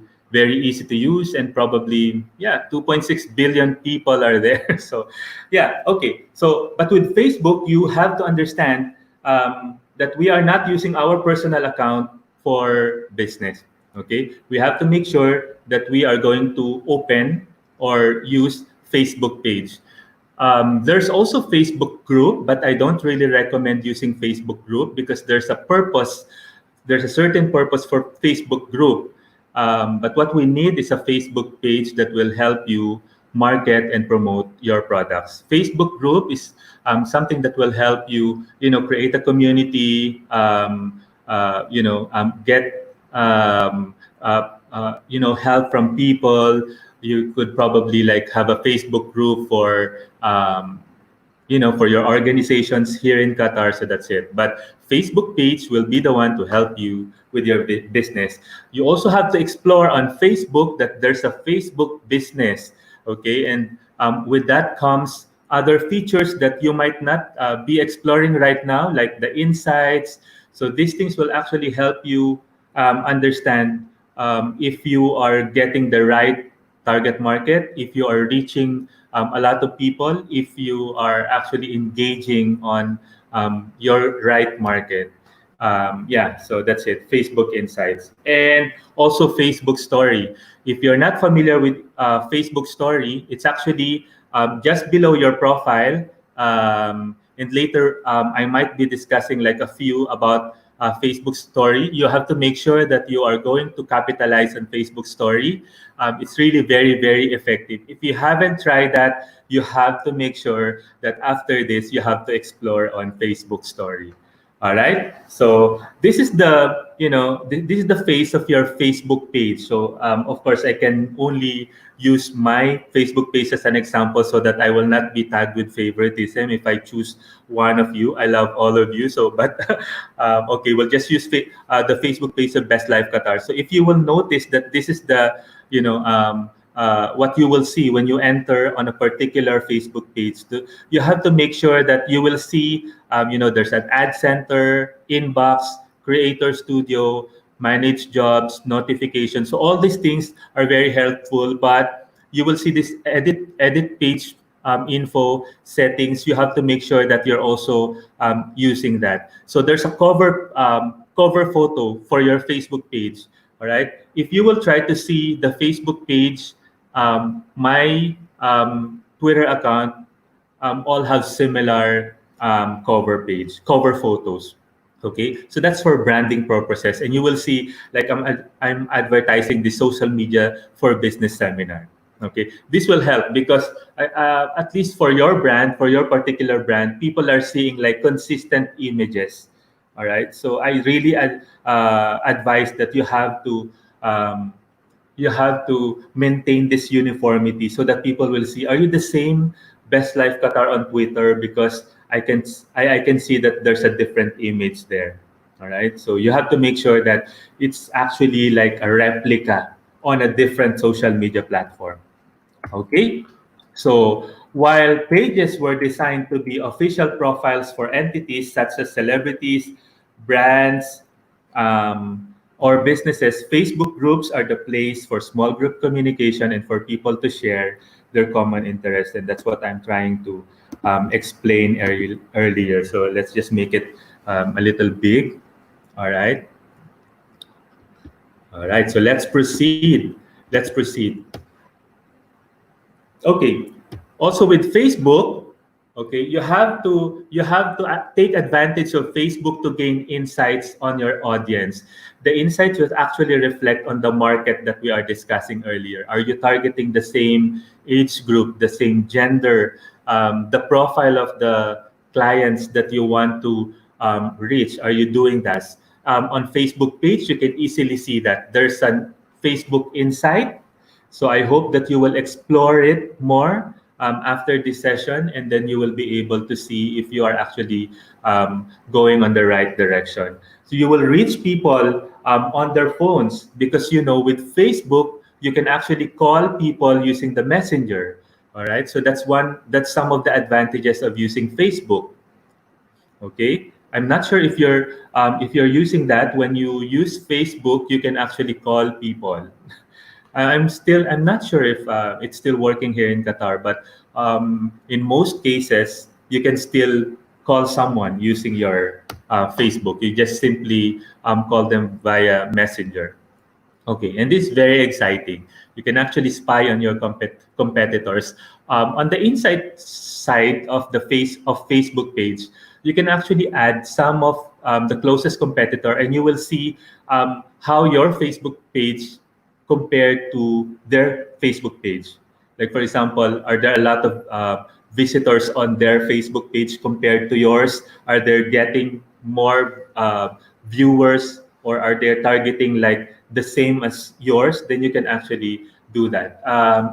easy to use, and probably yeah, 2.6 billion people are there. So yeah, okay. So but with Facebook, you have to understand that we are not using our personal account for business. Okay, we have to make sure that we are going to open or use Facebook page. There's also Facebook group, but I don't really recommend using Facebook group because there's a purpose. There's a certain purpose for Facebook group. But what we need is a Facebook page that will help you market and promote your products. Facebook group is something that will help you, create a community, get help from people. You could probably like have a Facebook group for for your organizations here in Qatar. So that's it. But Facebook page will be the one to help you with your business. You also have to explore on Facebook that there's a Facebook business. Okay, and with that comes other features that you might not be exploring right now, like the insights. So these things will actually help you understand if you are getting the right target market, if you are reaching a lot of people, if you are actually engaging on your right market. Yeah, so that's it. Facebook Insights and also Facebook Story. If you're not familiar with Facebook Story, it's actually just below your profile. And later, I might be discussing like a few about Facebook Story. You have to make sure that you are going to capitalize on Facebook Story. It's really very, very effective. If you haven't tried that, you have to make sure that after this, you have to explore on Facebook Story. All right. So this is the this is the face of your Facebook page. So of course I can only use my Facebook page as an example so that I will not be tagged with favoritism if I choose one of you. I love all of you. So but okay, we'll just use the Facebook page of Best Life Qatar. So if you will notice that this is the what you will see when you enter on a particular Facebook page. You have to make sure that you will see, there's an ad center, inbox, creator studio, manage jobs, notifications. So all these things are very helpful, but you will see this edit page info settings. You have to make sure that you're also using that. So there's a cover photo for your Facebook page. All right. If you will try to see the Facebook page, my Twitter account, all have similar cover photos. Okay, so that's for branding purposes, and you will see like I'm advertising the social media for business seminar. Okay, this will help because at least for your brand, for your particular brand, people are seeing like consistent images. All right, so I really advise that um, you have to maintain this uniformity so that people will see, are you the same Best Life Qatar on Twitter? Because I can see that there's a different image there. All right, so you have to make sure that it's actually like a replica on a different social media platform. Okay, so while pages were designed to be official profiles for entities such as celebrities, brands, or businesses, Facebook groups are the place for small group communication and for people to share their common interests. And that's what I'm trying to explain earlier. So let's just make it a little big. All right. All right. So let's proceed. Let's proceed. Okay, also with Facebook, okay, you have to take advantage of Facebook to gain insights on your audience. The insights will actually reflect on the market that we are discussing earlier. Are you targeting the same age group, the same gender, the profile of the clients that you want to reach? Are you doing that? On Facebook page, you can easily see that there's a Facebook insight. So I hope that you will explore it more after this session, and then you will be able to see if you are actually going on the right direction. So you will reach people on their phones because with Facebook you can actually call people using the messenger. All right, so that's some of the advantages of using Facebook. Okay, I'm not sure if you're using that. When you use Facebook, you can actually call people. I'm not sure if it's still working here in Qatar, but in most cases, you can still call someone using your Facebook. You just simply call them via Messenger. Okay, and this is very exciting. You can actually spy on your competitors. On the inside side of the face of Facebook page, you can actually add some of the closest competitor, and you will see how your Facebook page compared to their Facebook page. Like for example, are there a lot of visitors on their Facebook page compared to yours? Are they getting more viewers, or are they targeting like the same as yours? Then you can actually do that.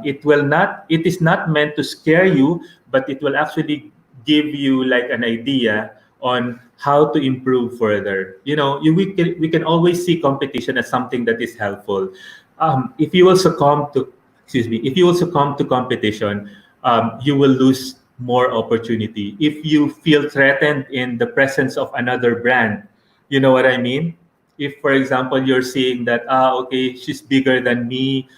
It is not meant to scare you, but it will actually give you like an idea on how to improve further. We can always see competition as something that is helpful. If you will succumb to if you will succumb to competition, you will lose more opportunity. If you feel threatened in the presence of another brand, you know what I mean? If, for example, you're seeing that, okay, she's bigger than me,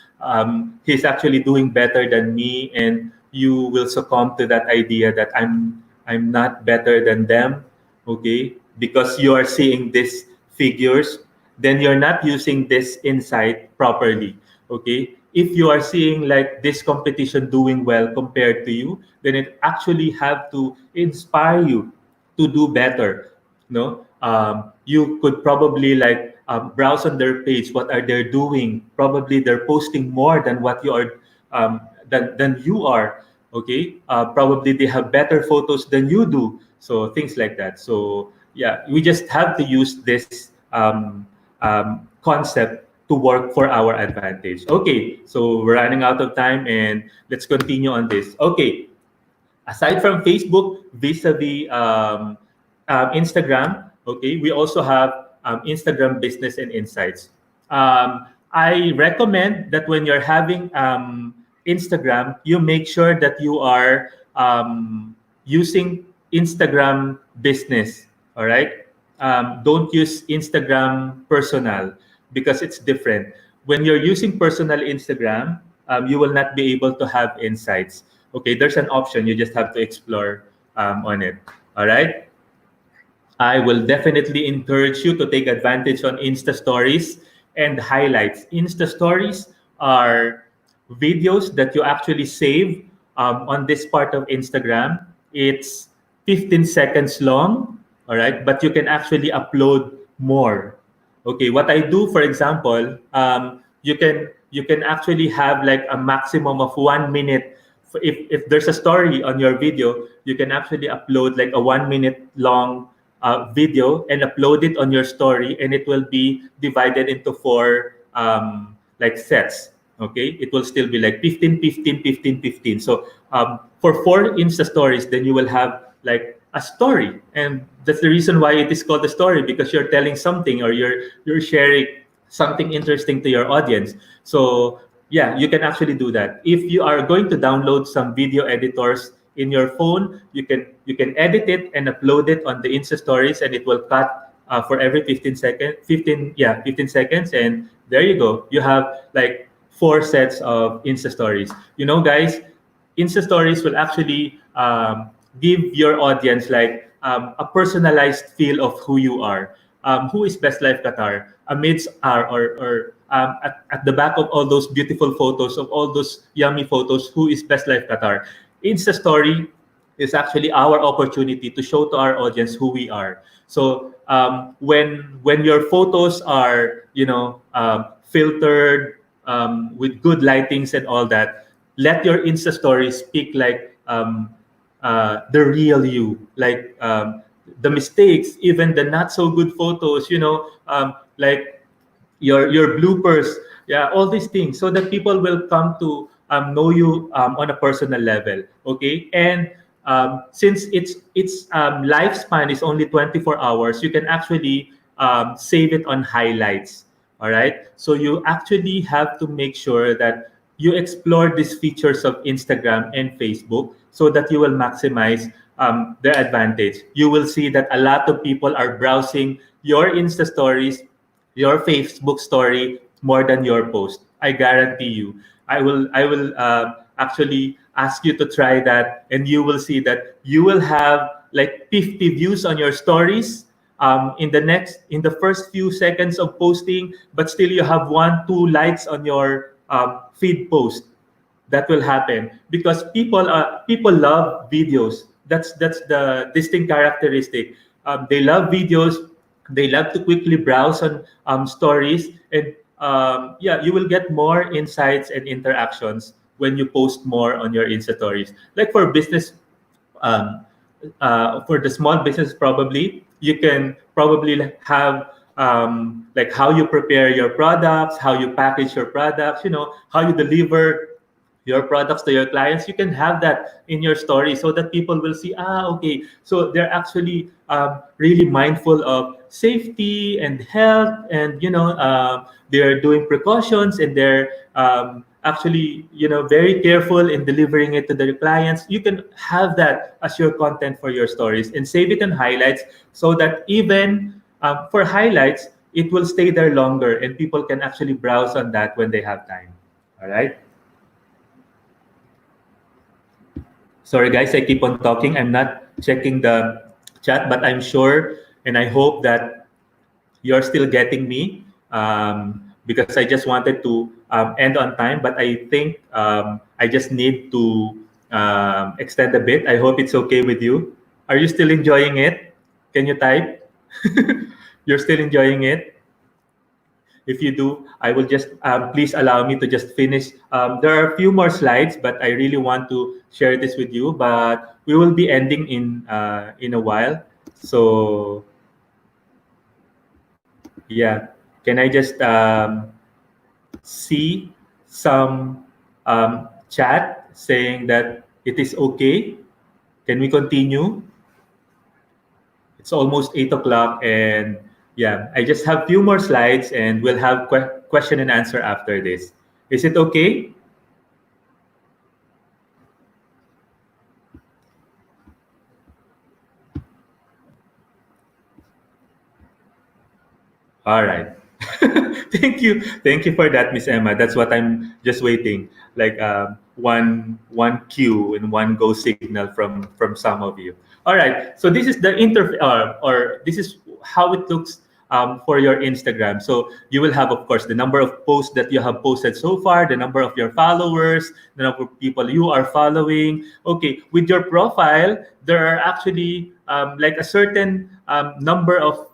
he's actually doing better than me, and you will succumb to that idea that I'm not better than them, okay, because you are seeing these figures, then you're not using this insight properly, okay. If you are seeing like this competition doing well compared to you, then it actually have to inspire you to do better. No, you could probably like browse on their page. What are they doing? Probably they're posting more than what you are, than you are. Okay, probably they have better photos than you do. So things like that. So yeah, we just have to use this concept to work for our advantage. Okay, so we're running out of time, and let's continue on this. Okay, aside from Facebook, vis-a-vis Instagram, okay, we also have Instagram Business and Insights. I recommend that when you're having Instagram, you make sure that you are using Instagram Business. All right, don't use Instagram Personal because it's different. When you're using personal Instagram, you will not be able to have insights. Okay, there's an option. You just have to explore on it. All right. I will definitely encourage you to take advantage on Insta stories and highlights. Insta stories are videos that you actually save on this part of Instagram. It's 15 seconds long, all right, but you can actually upload more. Okay, what I do, for example, you can actually have like a maximum of 1 minute. If there's a story on your video, you can actually upload like a 1 minute long video and upload it on your story, and it will be divided into four like sets. Okay, it will still be like 15, 15, 15, 15. So for four Insta stories, then you will have like a story, and that's the reason why it is called a story, because you're telling something, or you're sharing something interesting to your audience. So yeah, you can actually do that. If you are going to download some video editors in your phone, you can edit it and upload it on the Insta stories, and it will cut for every 15 seconds, 15 seconds, and there you go. You have like four sets of Insta stories. You know, guys, Insta stories will actually give your audience like a personalized feel of who you are. Who is Best Life Qatar amidst at the back of all those beautiful photos, of all those yummy photos? Who is Best Life Qatar? Insta story is actually our opportunity to show to our audience who we are. So when your photos are filtered with good lightings and all that, let your Insta story speak like the real you, like the mistakes, even the not so good photos, like your bloopers, yeah, all these things, so that people will come to know you on a personal level. Okay, and since its lifespan is only 24 hours, you can actually save it on highlights. All right, so you actually have to make sure that you explore these features of Instagram and Facebook so that you will maximize their advantage. You will see that a lot of people are browsing your Insta stories, your Facebook story more than your post. I guarantee you. I will actually ask you to try that, and you will see that you will have like 50 views on your stories in the first few seconds of posting, but still you have 1, 2 likes on your feed post. That will happen because people love videos. That's the distinct characteristic. They love videos. They love to quickly browse on stories, and yeah, you will get more insights and interactions when you post more on your Insta stories. Like for business, um, for the small business, probably you can probably have like how you prepare your products, how you package your products, how you deliver your products to your clients. You can have that in your story so that people will see, okay, so they're actually really mindful of safety and health, and they're doing precautions, and they're actually very careful in delivering it to their clients. You can have that as your content for your stories and save it in highlights, so that even for highlights, it will stay there longer and people can actually browse on that when they have time. All right. Sorry, guys, I keep on talking. I'm not checking the chat, but I'm sure and I hope that you're still getting me, because I just wanted to end on time, but I think I just need to extend a bit. I hope it's okay with you. Are you still enjoying it? Can you type? You're still enjoying it? If you do, I will just please allow me to just finish. There are a few more slides, but I really want to share this with you. But we will be ending in a while. So yeah, can I just see some chat saying that it is okay? Can we continue? It's almost 8 o'clock, and yeah, I just have few more slides, and we'll have question and answer after this. Is it okay? All right. Thank you for that, Miss Emma. That's what I'm just waiting, like one cue and one go signal from some of you. All right. So this is the or this is how it looks for your Instagram. So you will have, of course, the number of posts that you have posted so far, the number of your followers, the number of people you are following. Okay, with your profile, there are actually like a certain number of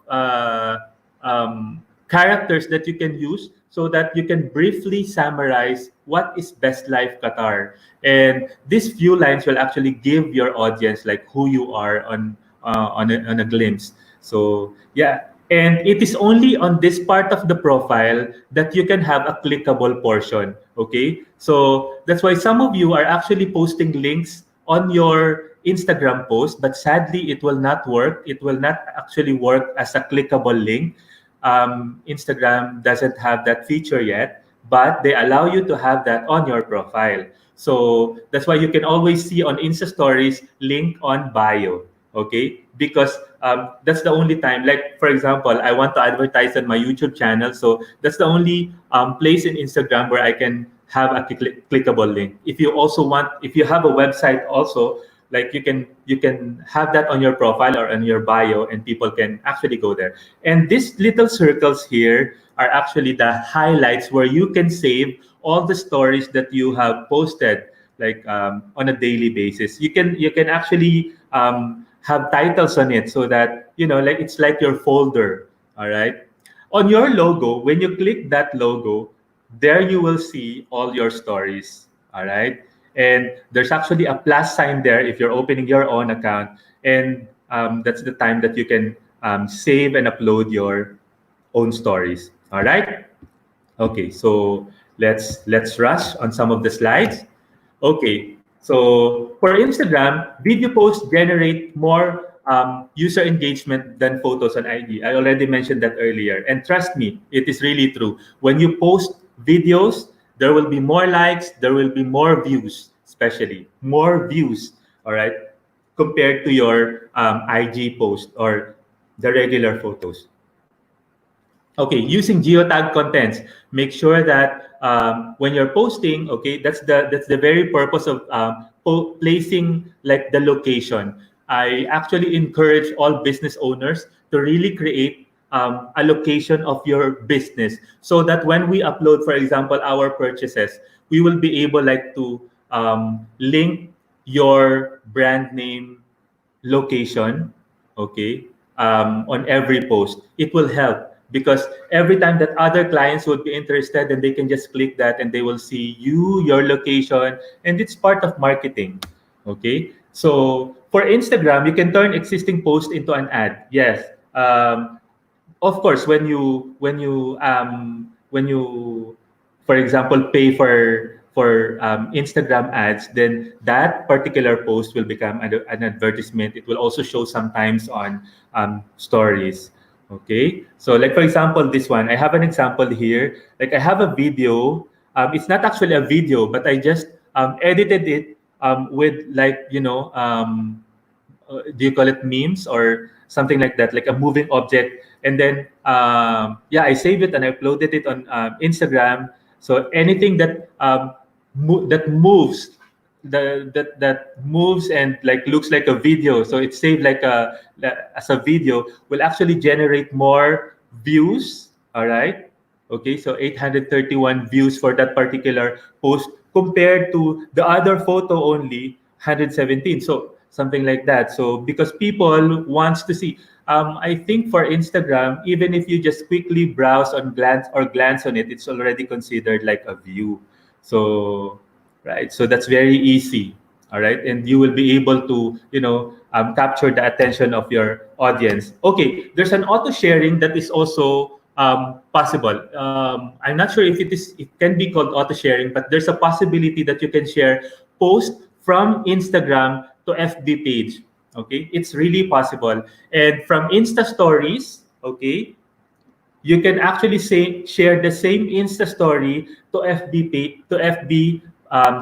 characters that you can use so that you can briefly summarize what is Best Life Qatar. And these few lines will actually give your audience like who you are on a glimpse. So yeah, and it is only on this part of the profile that you can have a clickable portion. Okay, so that's why some of you are actually posting links on your Instagram post, but sadly it will not work. It will not actually work as a clickable link. Instagram doesn't have that feature yet, but they allow you to have that on your profile. So that's why you can always see on Insta stories link on bio. Okay, because that's the only time. Like for example, I want to advertise on my YouTube channel, so that's the only place in Instagram where I can have a clickable link. If you also want, if you have a website also, like you can have that on your profile or on your bio, and people can actually go there. And these little circles here are actually the highlights where you can save all the stories that you have posted, like on a daily basis. You can actually have titles on it so that like it's like your folder. All right, on your logo, when you click that logo, there you will see all your stories. All right, and there's actually a plus sign there if you're opening your own account, and that's the time that you can save and upload your own stories. All right. Okay, so let's rush on some of the slides. Okay, so for Instagram, video posts generate more user engagement than photos on IG. I already mentioned that earlier, and trust me, it is really true. When you post videos, there will be more likes, there will be more views, especially more views. All right, compared to your IG post or the regular photos. Okay, using geotag contents, make sure that when you're posting, okay, that's the very purpose of placing like the location. I actually encourage all business owners to really create a location of your business so that when we upload, for example, our purchases, we will be able like to link your brand name location, okay, on every post. It will help because every time that other clients would be interested, then they can just click that and they will see your location, and it's part of marketing. Okay, so for Instagram, you can turn existing post into an ad. Yes, of course, when you for example pay for Instagram ads, then that particular post will become an advertisement. It will also show sometimes on stories. Okay, so like for example, this one, I have an example here. Like I have a video. It's not actually a video, but I just edited it with like do you call it memes or something like that, like a moving object, and then yeah, I saved it and I uploaded it on Instagram. So anything that that moves, that moves and like looks like a video, so it's saved like a as a video, will actually generate more views. All right. Okay, so 831 views for that particular post compared to the other photo only 117. So something like that. So because people wants to see, I think for Instagram, even if you just quickly browse on glance on it, it's already considered like a view. So right, so that's very easy. All right, and you will be able to capture the attention of your audience. Okay, there's an auto sharing that is also possible. I'm not sure if it can be called auto sharing, but there's a possibility that you can share post from Instagram to FB page. Okay, it's really possible. And from Insta stories, okay, you can actually share the same Insta story to FB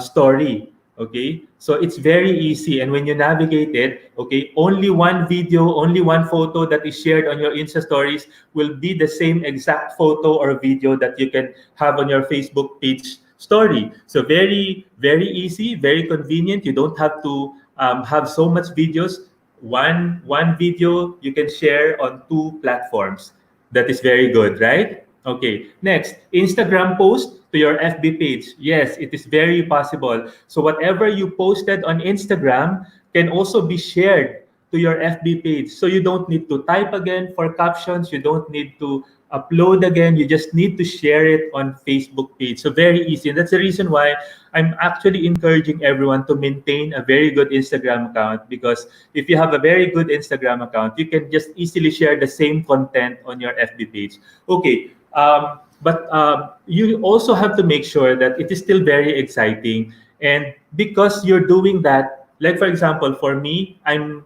story. Okay, so it's very easy, and when you navigate it, okay, only one video, only one photo that is shared on your Insta stories will be the same exact photo or video that you can have on your Facebook page story. So very easy, very convenient. You don't have to have so much videos. One video you can share on two platforms. That is very good, right? Okay. Next, Instagram post to your FB page. Yes, it is very possible. So whatever you posted on Instagram can also be shared to your FB page. So you don't need to type again for captions. You don't need to upload again. You just need to share it on Facebook page. So very easy. And that's the reason why I'm actually encouraging everyone to maintain a very good Instagram account, because if you have a very good Instagram account, you can just easily share the same content on your FB page. Okay, but you also have to make sure that it is still very exciting. And because you're doing that, like for example, for me, I'm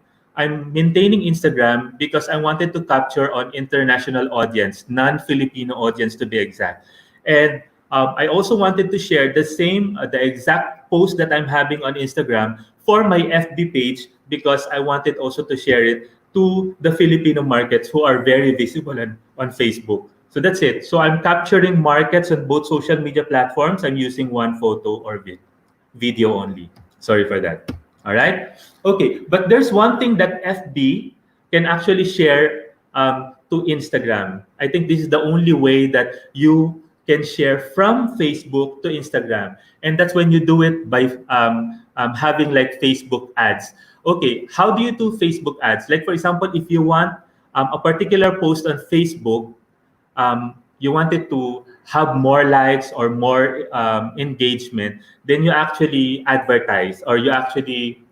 maintaining Instagram because I wanted to capture on international audience, non-Filipino audience to be exact. And I also wanted to share the exact post that I'm having on Instagram for my FB page, because I wanted also to share it to the Filipino markets who are very visible on Facebook. So that's it. So I'm capturing markets on both social media platforms. I'm using one photo or video only. Sorry for that. All right. Okay. But there's one thing that FB can actually share to Instagram. I think this is the only way that you can share from Facebook to Instagram. And that's when you do it by having like Facebook ads. Okay. How do you do Facebook ads? Like, for example, if you want a particular post on Facebook, you wanted to have more likes or more engagement, then you actually advertise, or you actually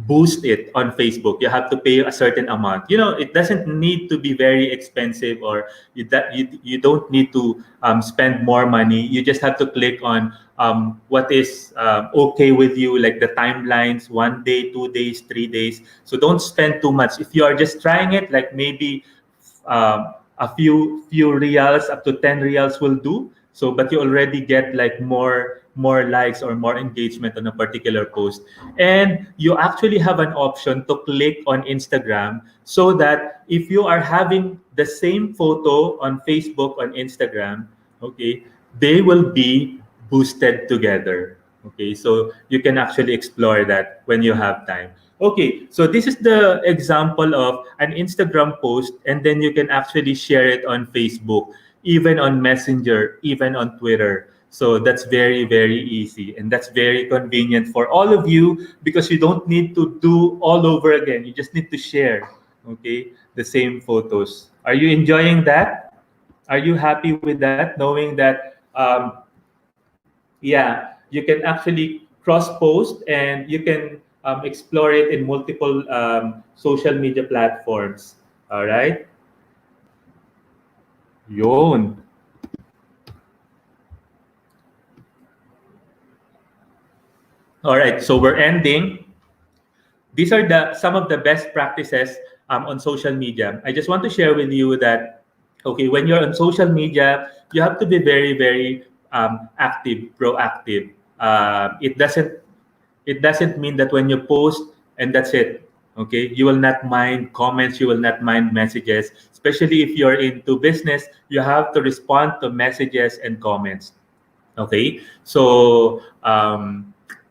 boost it on Facebook. You have to pay a certain amount. It doesn't need to be very expensive, or you don't need to spend more money. You just have to click on what is okay with you, like the timelines, 1 day, 2 days, 3 days. So don't spend too much. If you are just trying it, like maybe a few reals, up to 10 reals will do. So but you already get like more likes or more engagement on a particular post, and you actually have an option to click on Instagram, so that if you are having the same photo on Facebook, on Instagram, okay, they will be boosted together. Okay, so you can actually explore that when you have time. Okay, so this is the example of an Instagram post, and then you can actually share it on Facebook, even on Messenger, even on Twitter. So that's very easy, and that's very convenient for all of you, because you don't need to do all over again. You just need to share, okay, the same photos. Are you enjoying that? Are you happy with that, knowing that yeah, you can actually cross post, and you can explore it in multiple social media platforms. All right. Yun. All right. So we're ending. These are the some of the best practices on social media. I just want to share with you that, okay, when you're on social media, you have to be very active, proactive. It doesn't mean that when you post and that's it. Okay, you will not mind comments, you will not mind messages, especially if you're into business. You have to respond to messages and comments. Okay, so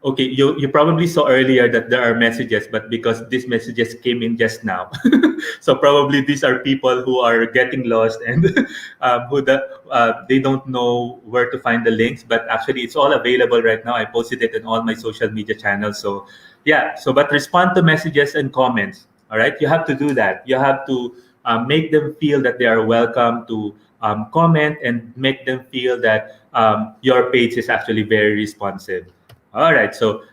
okay, you probably saw earlier that there are messages, but because these messages came in just now, so probably these are people who are getting lost and they don't know where to find the links. But actually, it's all available right now. I posted it in all my social media channels. So yeah, so but respond to messages and comments. All right, you have to do that. You have to make them feel that they are welcome to comment, and make them feel that your page is actually very responsive. All right, so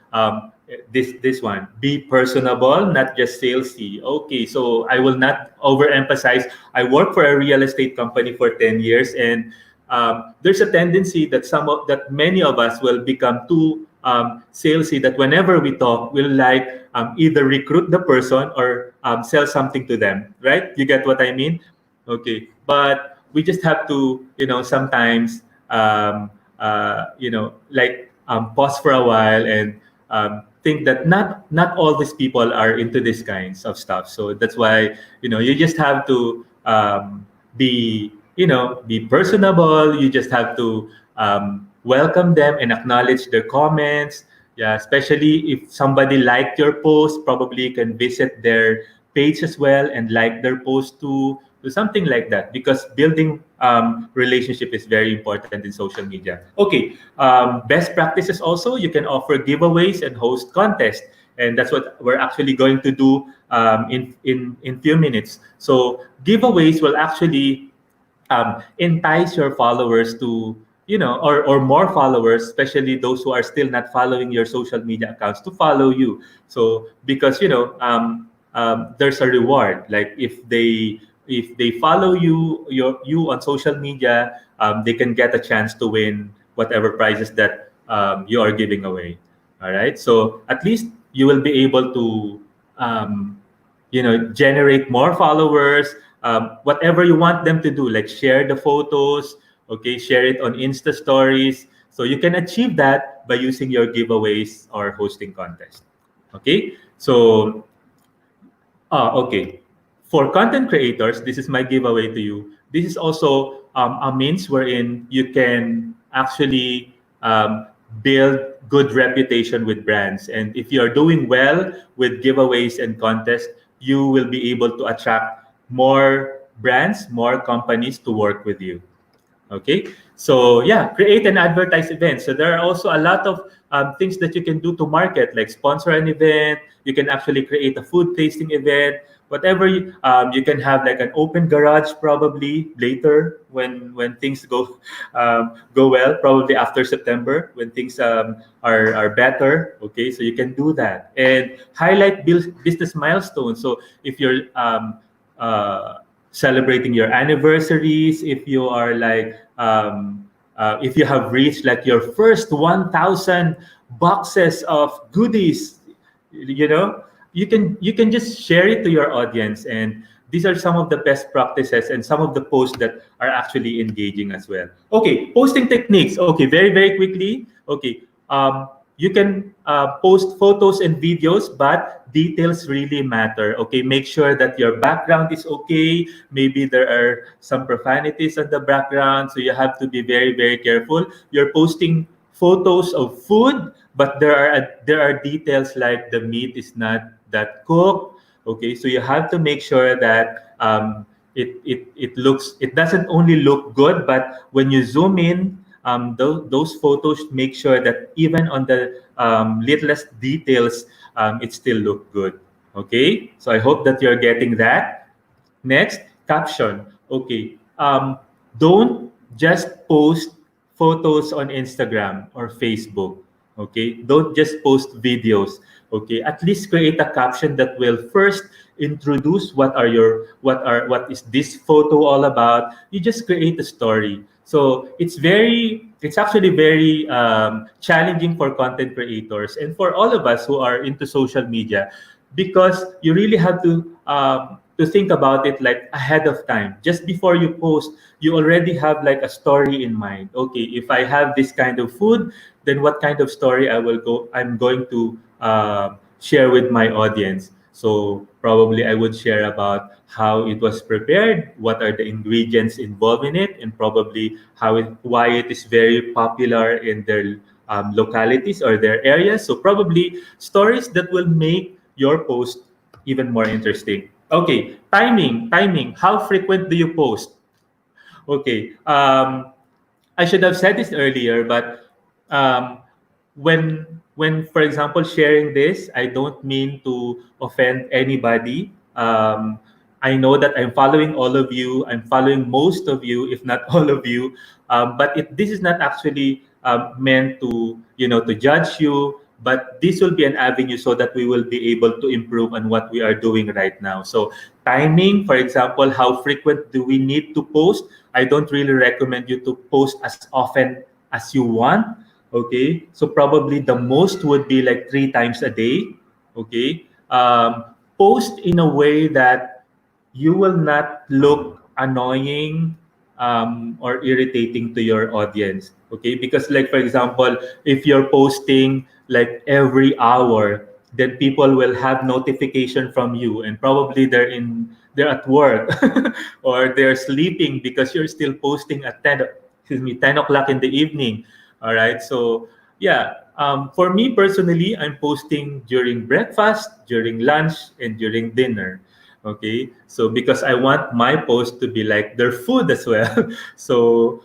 this one, be personable, not just salesy. Okay, so I will not overemphasize. I work for a real estate company for 10 years, and there's a tendency that that many of us will become too salesy. That whenever we talk, we'll like either recruit the person or sell something to them. Right? You get what I mean? Okay, but we just have to, sometimes, like pause for a while and think that not all these people are into these kinds of stuff. So that's why, you just have to be personable. You just have to welcome them and acknowledge their comments. Yeah, especially if somebody liked your post, probably you can visit their page as well and like their post too, so something like that, because building relationship is very important in social media. Okay, best practices also, you can offer giveaways and host contests, and that's what we're actually going to do in few minutes. So giveaways will actually entice your followers to, or more followers, especially those who are still not following your social media accounts, to follow you. So because there's a reward, like if they follow you on social media, they can get a chance to win whatever prizes that you are giving away. All right, so at least you will be able to generate more followers. Whatever you want them to do, like share the photos, okay, share it on Insta stories. So you can achieve that by using your giveaways or hosting contests. Okay, so okay, for content creators, this is my giveaway to you. This is also a means wherein you can actually build good reputation with brands. And if you're doing well with giveaways and contests, you will be able to attract more brands, more companies to work with you. Okay, so yeah, create and advertise events. So there are also a lot of things that you can do to market, like sponsor an event. You can actually create a food tasting event. Whatever you can have, like an open garage, probably later when things go well, probably after September when things are better. Okay, so you can do that and highlight business milestones. So if you're uh, celebrating your anniversaries, if you are like if you have reached like your first 1,000 boxes of goodies, you know you can just share it to your audience. And these are some of the best practices and some of the posts that are actually engaging as well. Okay, posting techniques. Okay, very very quickly. Okay, you can post photos and videos, but details really matter. Okay, make sure that your background is okay. Maybe there are some profanities on the background, so you have to be very very careful. You're posting photos of food, but there are details like the meat is not that cooked. Okay, so you have to make sure that it doesn't only look good, but when you zoom in, those photos, make sure that even on the littlest details, it still look good. Okay, so I hope that you're getting that. Next, caption. Okay. Don't just post photos on Instagram or Facebook. Okay. Don't just post videos. Okay. At least create a caption that will first introduce what is this photo all about. You just create a story. So it's actually very challenging for content creators and for all of us who are into social media, because you really have to think about it like ahead of time. Just before you post, you already have like a story in mind. Okay, if I have this kind of food, then what kind of story I'm going to share with my audience. So probably I would share about how it was prepared, what are the ingredients involved in it, and probably why it is very popular in their localities or their areas. So probably stories that will make your post even more interesting. Okay, timing. How frequent do you post? Okay. I should have said this earlier, but um, when, for example, sharing this, I don't mean to offend anybody. I know that I'm following all of you. I'm following most of you, if not all of you. But this is not actually meant to, to judge you. But this will be an avenue so that we will be able to improve on what we are doing right now. So timing, for example, how frequent do we need to post? I don't really recommend you to post as often as you want. Okay, so probably the most would be like 3 times a day. Okay, post in a way that you will not look annoying or irritating to your audience. Okay, because like for example, if you're posting like every hour, then people will have notification from you, and probably they're at work or they're sleeping because you're still posting at 10 o'clock in the evening. All right, so yeah, for me personally, I'm posting during breakfast, during lunch, and during dinner. Okay, so because I want my post to be like their food as well. So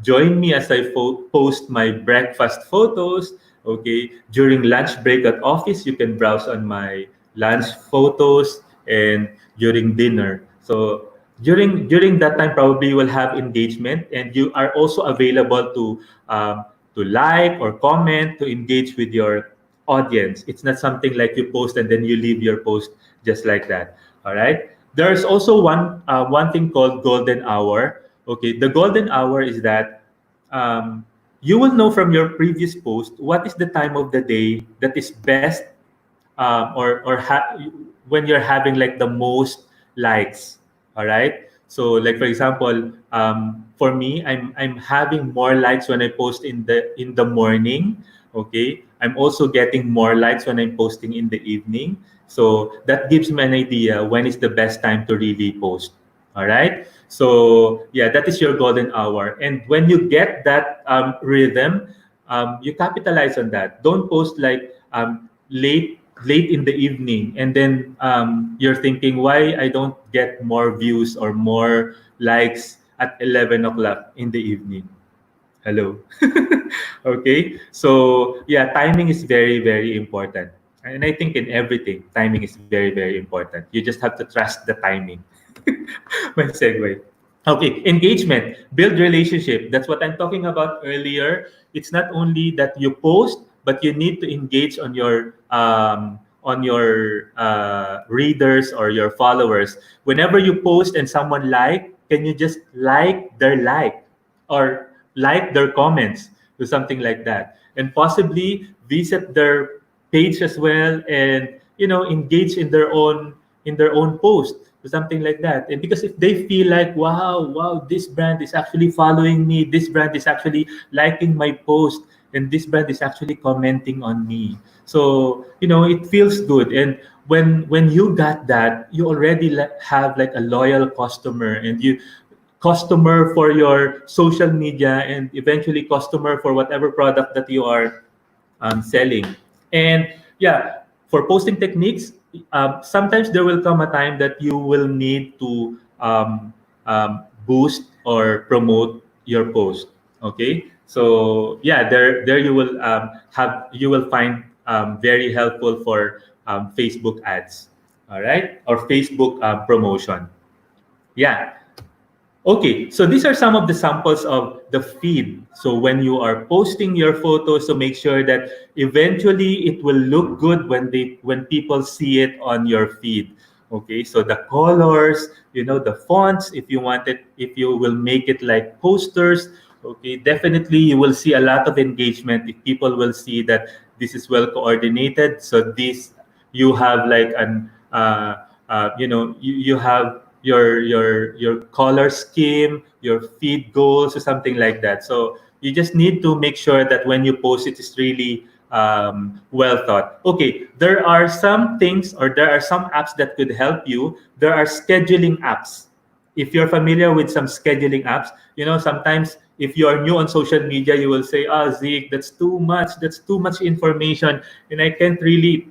join me as I post my breakfast photos. Okay, during lunch break at office, you can browse on my lunch photos, and during dinner. So during that time, probably you will have engagement, and you are also available to like or comment to engage with your audience. It's not something like you post and then you leave your post just like that. All right. There's also one thing called golden hour. Okay, the golden hour is that um, you will know from your previous post what is the time of the day that is best, when you're having like the most likes. All right. So like for example, for me, I'm having more likes when I post in the morning. Okay, I'm also getting more likes when I'm posting in the evening. So that gives me an idea when is the best time to really post. All right. So yeah, that is your golden hour. And when you get that rhythm, you capitalize on that. Don't post like late in the evening, and then you're thinking why I don't get more views or more likes at 11 o'clock in the evening. Hello. Okay, so yeah, timing is very very important, and I think in everything timing is very very important. You just have to trust the timing. My segue. Okay, engagement, build relationship. That's what I'm talking about earlier. It's not only that you post, but you need to engage on your readers or your followers. Whenever you post and someone can you just like their or like their comments or something like that, and possibly visit their page as well, and engage in their own post or something like that. And because if they feel like, wow, this brand is actually following me, this brand is actually liking my post, and this brand is actually commenting on me, so it feels good. And when you got that, you already have like a loyal customer, and you customer for your social media, and eventually customer for whatever product that you are selling. And yeah, for posting techniques, sometimes there will come a time that you will need to boost or promote your post. Okay, so yeah, there you will find very helpful for Facebook ads. All right, or Facebook promotion. Yeah. Okay, so these are some of the samples of the feed. So when you are posting your photos, so make sure that eventually it will look good when people see it on your feed. Okay, so the colors, the fonts, if you will make it like posters, okay, definitely you will see a lot of engagement if people will see that this is well coordinated. So this you have like you have your color scheme, your feed goals, or something like that. So you just need to make sure that when you post it is really well thought. Okay, there are some things or there are some apps that could help you. There are scheduling apps. If you're familiar with some scheduling apps, sometimes if you are new on social media, you will say, "Ah, Zeke, that's too much. That's too much information, and I can't really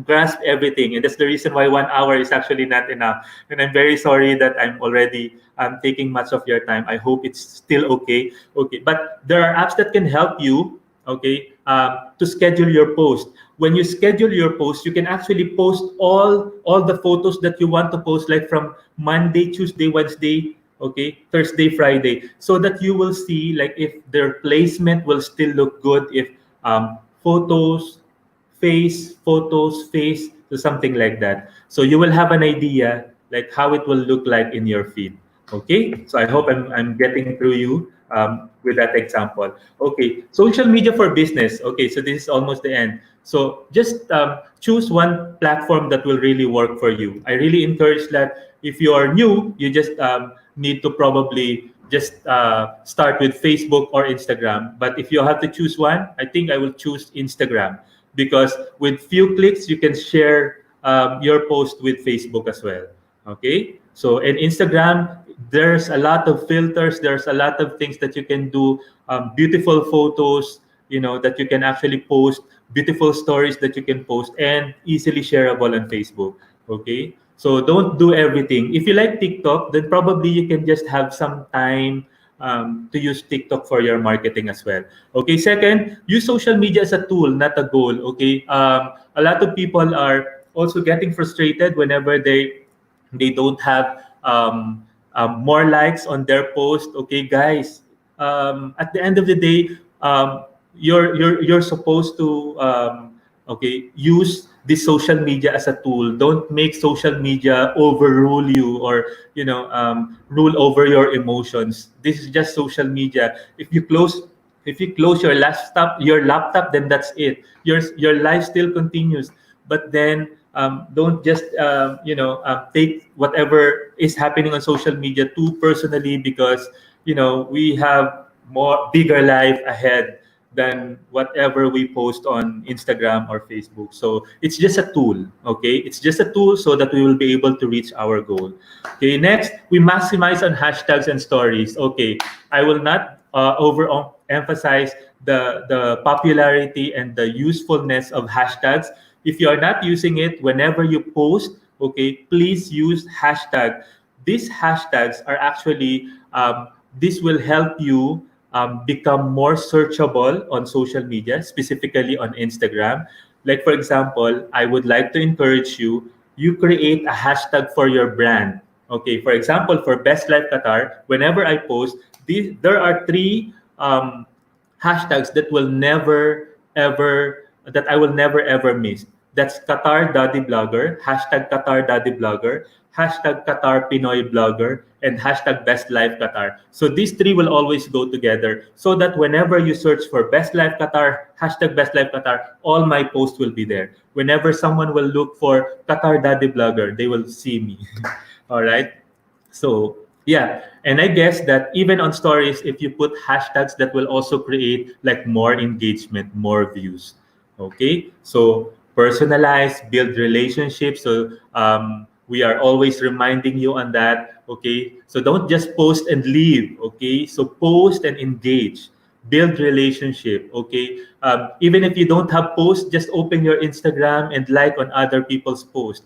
grasp everything." And that's the reason why 1 hour is actually not enough. And I'm very sorry that I'm already taking much of your time. I hope it's still okay. Okay, but there are apps that can help you. Okay, to schedule your post. When you schedule your post, you can actually post all the photos that you want to post, like from Monday, Tuesday, Wednesday, okay, Thursday, Friday, so that you will see like if their placement will still look good, if photos, face, so something like that. So you will have an idea like how it will look like in your feed. Okay, so I hope I'm getting through you with that example. Okay, social media for business. Okay, so this is almost the end. So just choose one platform that will really work for you. I really encourage that if you are new, you just need to probably just start with Facebook or Instagram. But if you have to choose one, I think I will choose Instagram, because with few clicks you can share your post with Facebook as well. Okay, so in Instagram there's a lot of filters, there's a lot of things that you can do, beautiful photos, that you can actually post, beautiful stories that you can post, and easily shareable on Facebook. Okay, so don't do everything. If you like TikTok, then probably you can just have some time to use TikTok for your marketing as well. Okay, second, use social media as a tool, not a goal. Okay, a lot of people are also getting frustrated whenever they don't have more likes on their post. Okay, guys, at the end of the day, you're supposed to okay, use this social media as a tool. Don't make social media overrule you, or rule over your emotions. This is just social media. If you close your laptop, then that's it. Your life still continues. But then don't just take whatever is happening on social media too personally, because we have more bigger life ahead than whatever we post on Instagram or Facebook. So it's just a tool, okay? It's just a tool so that we will be able to reach our goal. Okay, next, we maximize on hashtags and stories. Okay, I will not overemphasize the popularity and the usefulness of hashtags. If you are not using it, whenever you post, okay, please use hashtag. These hashtags are actually, this will help you become more searchable on social media, specifically on Instagram. Like, for example, I would like to encourage you, you create a hashtag for your brand. Okay, for example, for Best Life Qatar, whenever I post, there are three hashtags that I will never ever miss. That's Qatar Daddy Blogger, hashtag Qatar Daddy Blogger, hashtag Qatar Pinoy Blogger, and hashtag Best Life Qatar. So these three will always go together, so that whenever you search for Best Life Qatar, hashtag Best Life Qatar, all my posts will be there. Whenever someone will look for Qatar Daddy Blogger, they will see me. All right. So yeah, and I guess that even on stories, if you put hashtags, that will also create like more engagement, more views. Okay, so personalize, build relationships. So we are always reminding you on that. Okay, so don't just post and leave. Okay, so post and engage, build relationship. Okay, even if you don't have posts, just open your Instagram and like on other people's posts.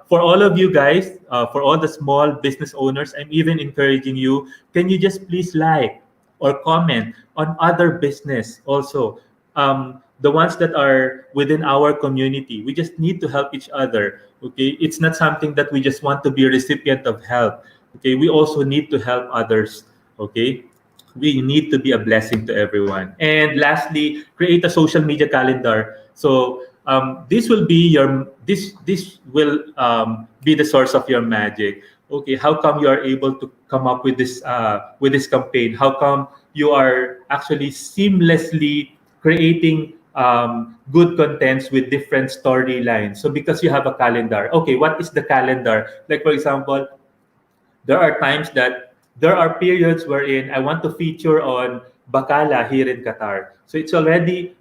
For all of you guys, for all the small business owners, I'm even encouraging you, can you just please like or comment on other business also, the ones that are within our community. We just need to help each other. Okay, it's not something that we just want to be a recipient of help. Okay, we also need to help others. Okay, we need to be a blessing to everyone. And lastly, create a social media calendar. So this will be be the source of your magic. Okay, how come you are able to come up with this campaign? How come you are actually seamlessly creating good contents with different storylines? So because you have a calendar. Okay, what is the calendar? Like, for example, there are times that there are periods wherein I want to feature on Bacala here in Qatar. So it's already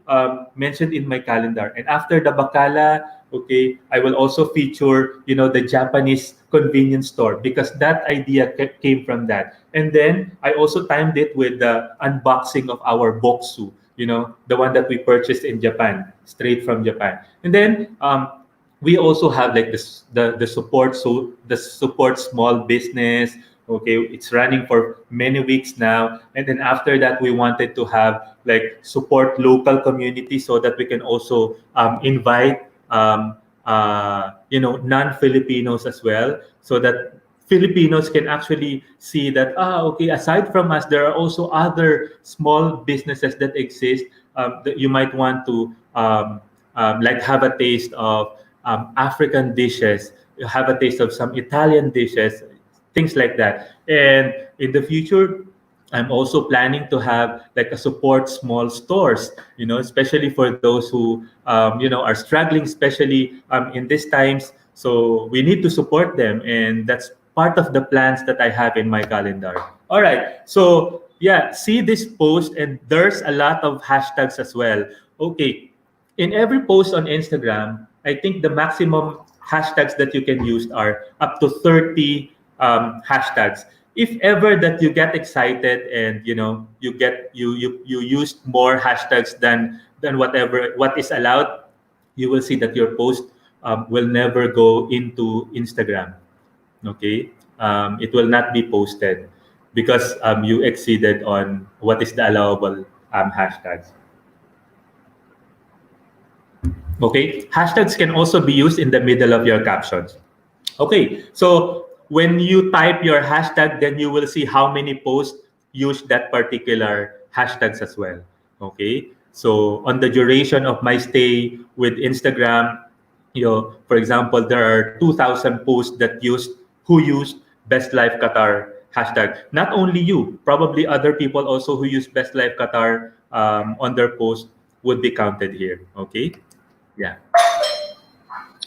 mentioned in my calendar. And after the Bacala, okay, I will also feature, the Japanese convenience store because that idea came from that. And then I also timed it with the unboxing of our Boksu, the one that we purchased in Japan, straight from Japan. And then we also have like this the support, so the support small business. Okay, it's running for many weeks now, and then after that we wanted to have like support local community so that we can also invite non-Filipinos as well, so that Filipinos can actually see that, okay, aside from us there are also other small businesses that exist, that you might want to like have a taste of African dishes, have a taste of some Italian dishes, things like that. And in the future, I'm also planning to have like a support small stores, especially for those who, are struggling, especially in these times. So we need to support them. And that's part of the plans that I have in my calendar. All right. So yeah, see this post, and there's a lot of hashtags as well. Okay. In every post on Instagram, I think the maximum hashtags that you can use are up to 30 hashtags. If ever that you get excited and you used more hashtags than what is allowed, you will see that your post will never go into Instagram. Okay, it will not be posted because you exceeded on what is the allowable hashtags. Okay, hashtags can also be used in the middle of your captions. Okay, so when you type your hashtag, then you will see how many posts use that particular hashtags as well. Okay, so on the duration of my stay with Instagram, for example, there are 2,000 posts that used Best Life Qatar hashtag. Not only you, probably other people also who use Best Life Qatar on their post would be counted here. Okay, yeah.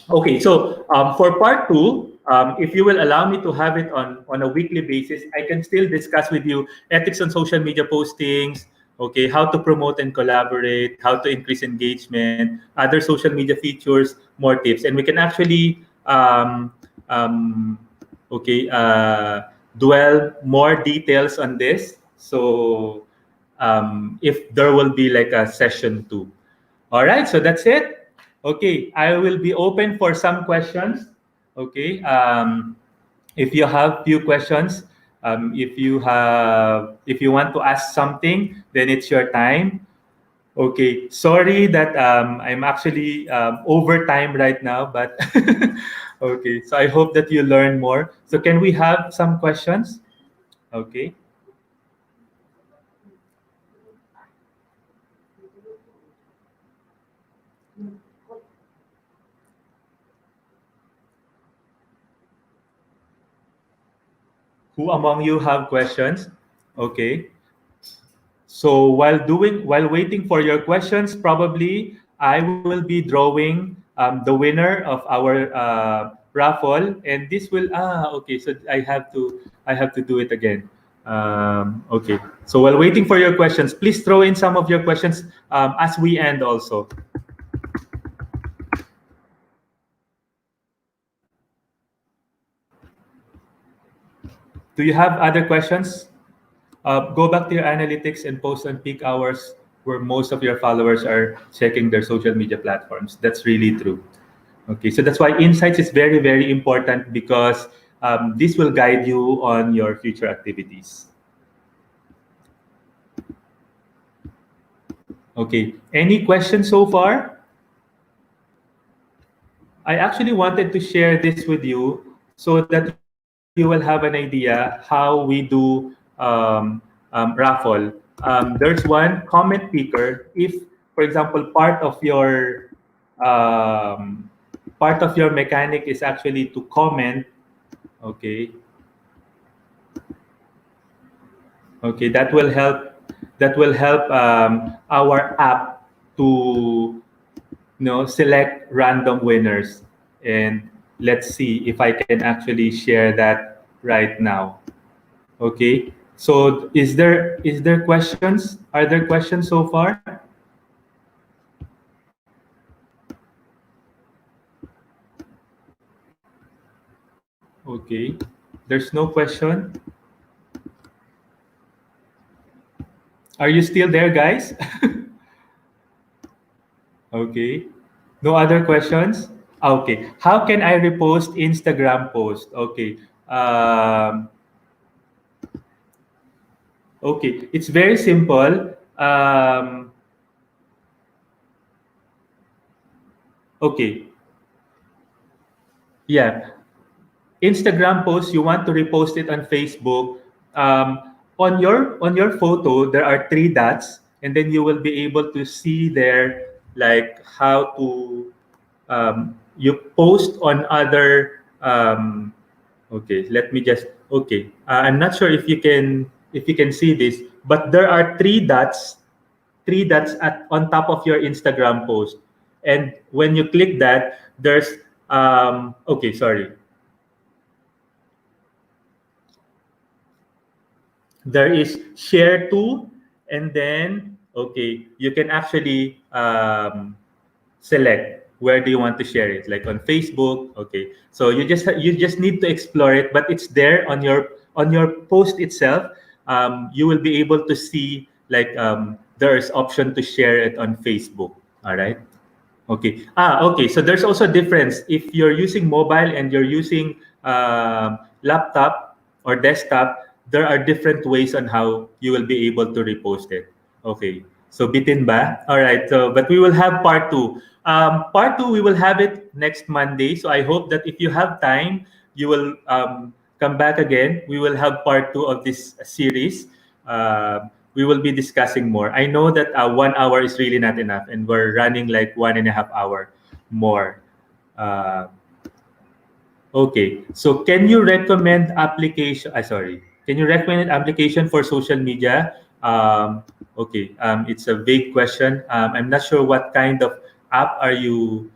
Okay, so for part two, if you will allow me to have it on a weekly basis, I can still discuss with you ethics on social media postings, okay, how to promote and collaborate, how to increase engagement, other social media features, more tips. And we can actually, okay, dwell more details on this. So if there will be like a session two. All right, so that's it. Okay, I will be open for some questions. Okay, if you have few questions, if you want to ask something, then it's your time. Okay, sorry that I'm actually over time right now, but okay. So I hope that you learn more. So can we have some questions? Okay. Who among you have questions? Okay. So while waiting for your questions, probably I will be drawing the winner of our raffle, and this will okay. So I have to do it again. Okay. So while waiting for your questions, please throw in some of your questions as we end also. Do you have other questions? Go back to your analytics and post on peak hours where most of your followers are checking their social media platforms. That's really true. Okay, so that's why insights is very, very important because this will guide you on your future activities. Okay, any questions so far? I actually wanted to share this with you so that you will have an idea how we do raffle. There's one comment picker. If, for example, part of your mechanic is actually to comment. Okay, okay, that will help our app to select random winners. And let's see if I can actually share that right now. Okay. So is there questions? Are there questions so far? Okay. There's no question. Are you still there, guys? Okay. No other questions? Okay. How can I repost Instagram post? Okay. Um, okay. It's very simple. Okay. Yeah. Instagram post, you want to repost it on Facebook. On your photo, there are three dots, and then you will be able to see there like how to you post on other. Okay, let me just. Okay, I'm not sure if you can see this, but there are three dots at on top of your Instagram post, and when you click that, there's okay, sorry. There is share to, and then okay, you can actually select where do you want to share it, like on Facebook. Okay, so you just need to explore it, but it's there on your post itself. You will be able to see like there's option to share it on Facebook. All right. Okay. Okay. So there's also a difference if you're using mobile and you're using laptop or desktop. There are different ways on how you will be able to repost it. Okay. So bitin ba? All right. So but we will have part two. Part two we will have it next Monday. So I hope that if you have time, you will come back again. We will have part two of this series. We will be discussing more. I know that 1 hour is really not enough, and we're running like 1.5 hour more. Uh, okay, so can you recommend application? Sorry, can you recommend an application for social media? Okay, it's a vague question. I'm not sure what kind of app are you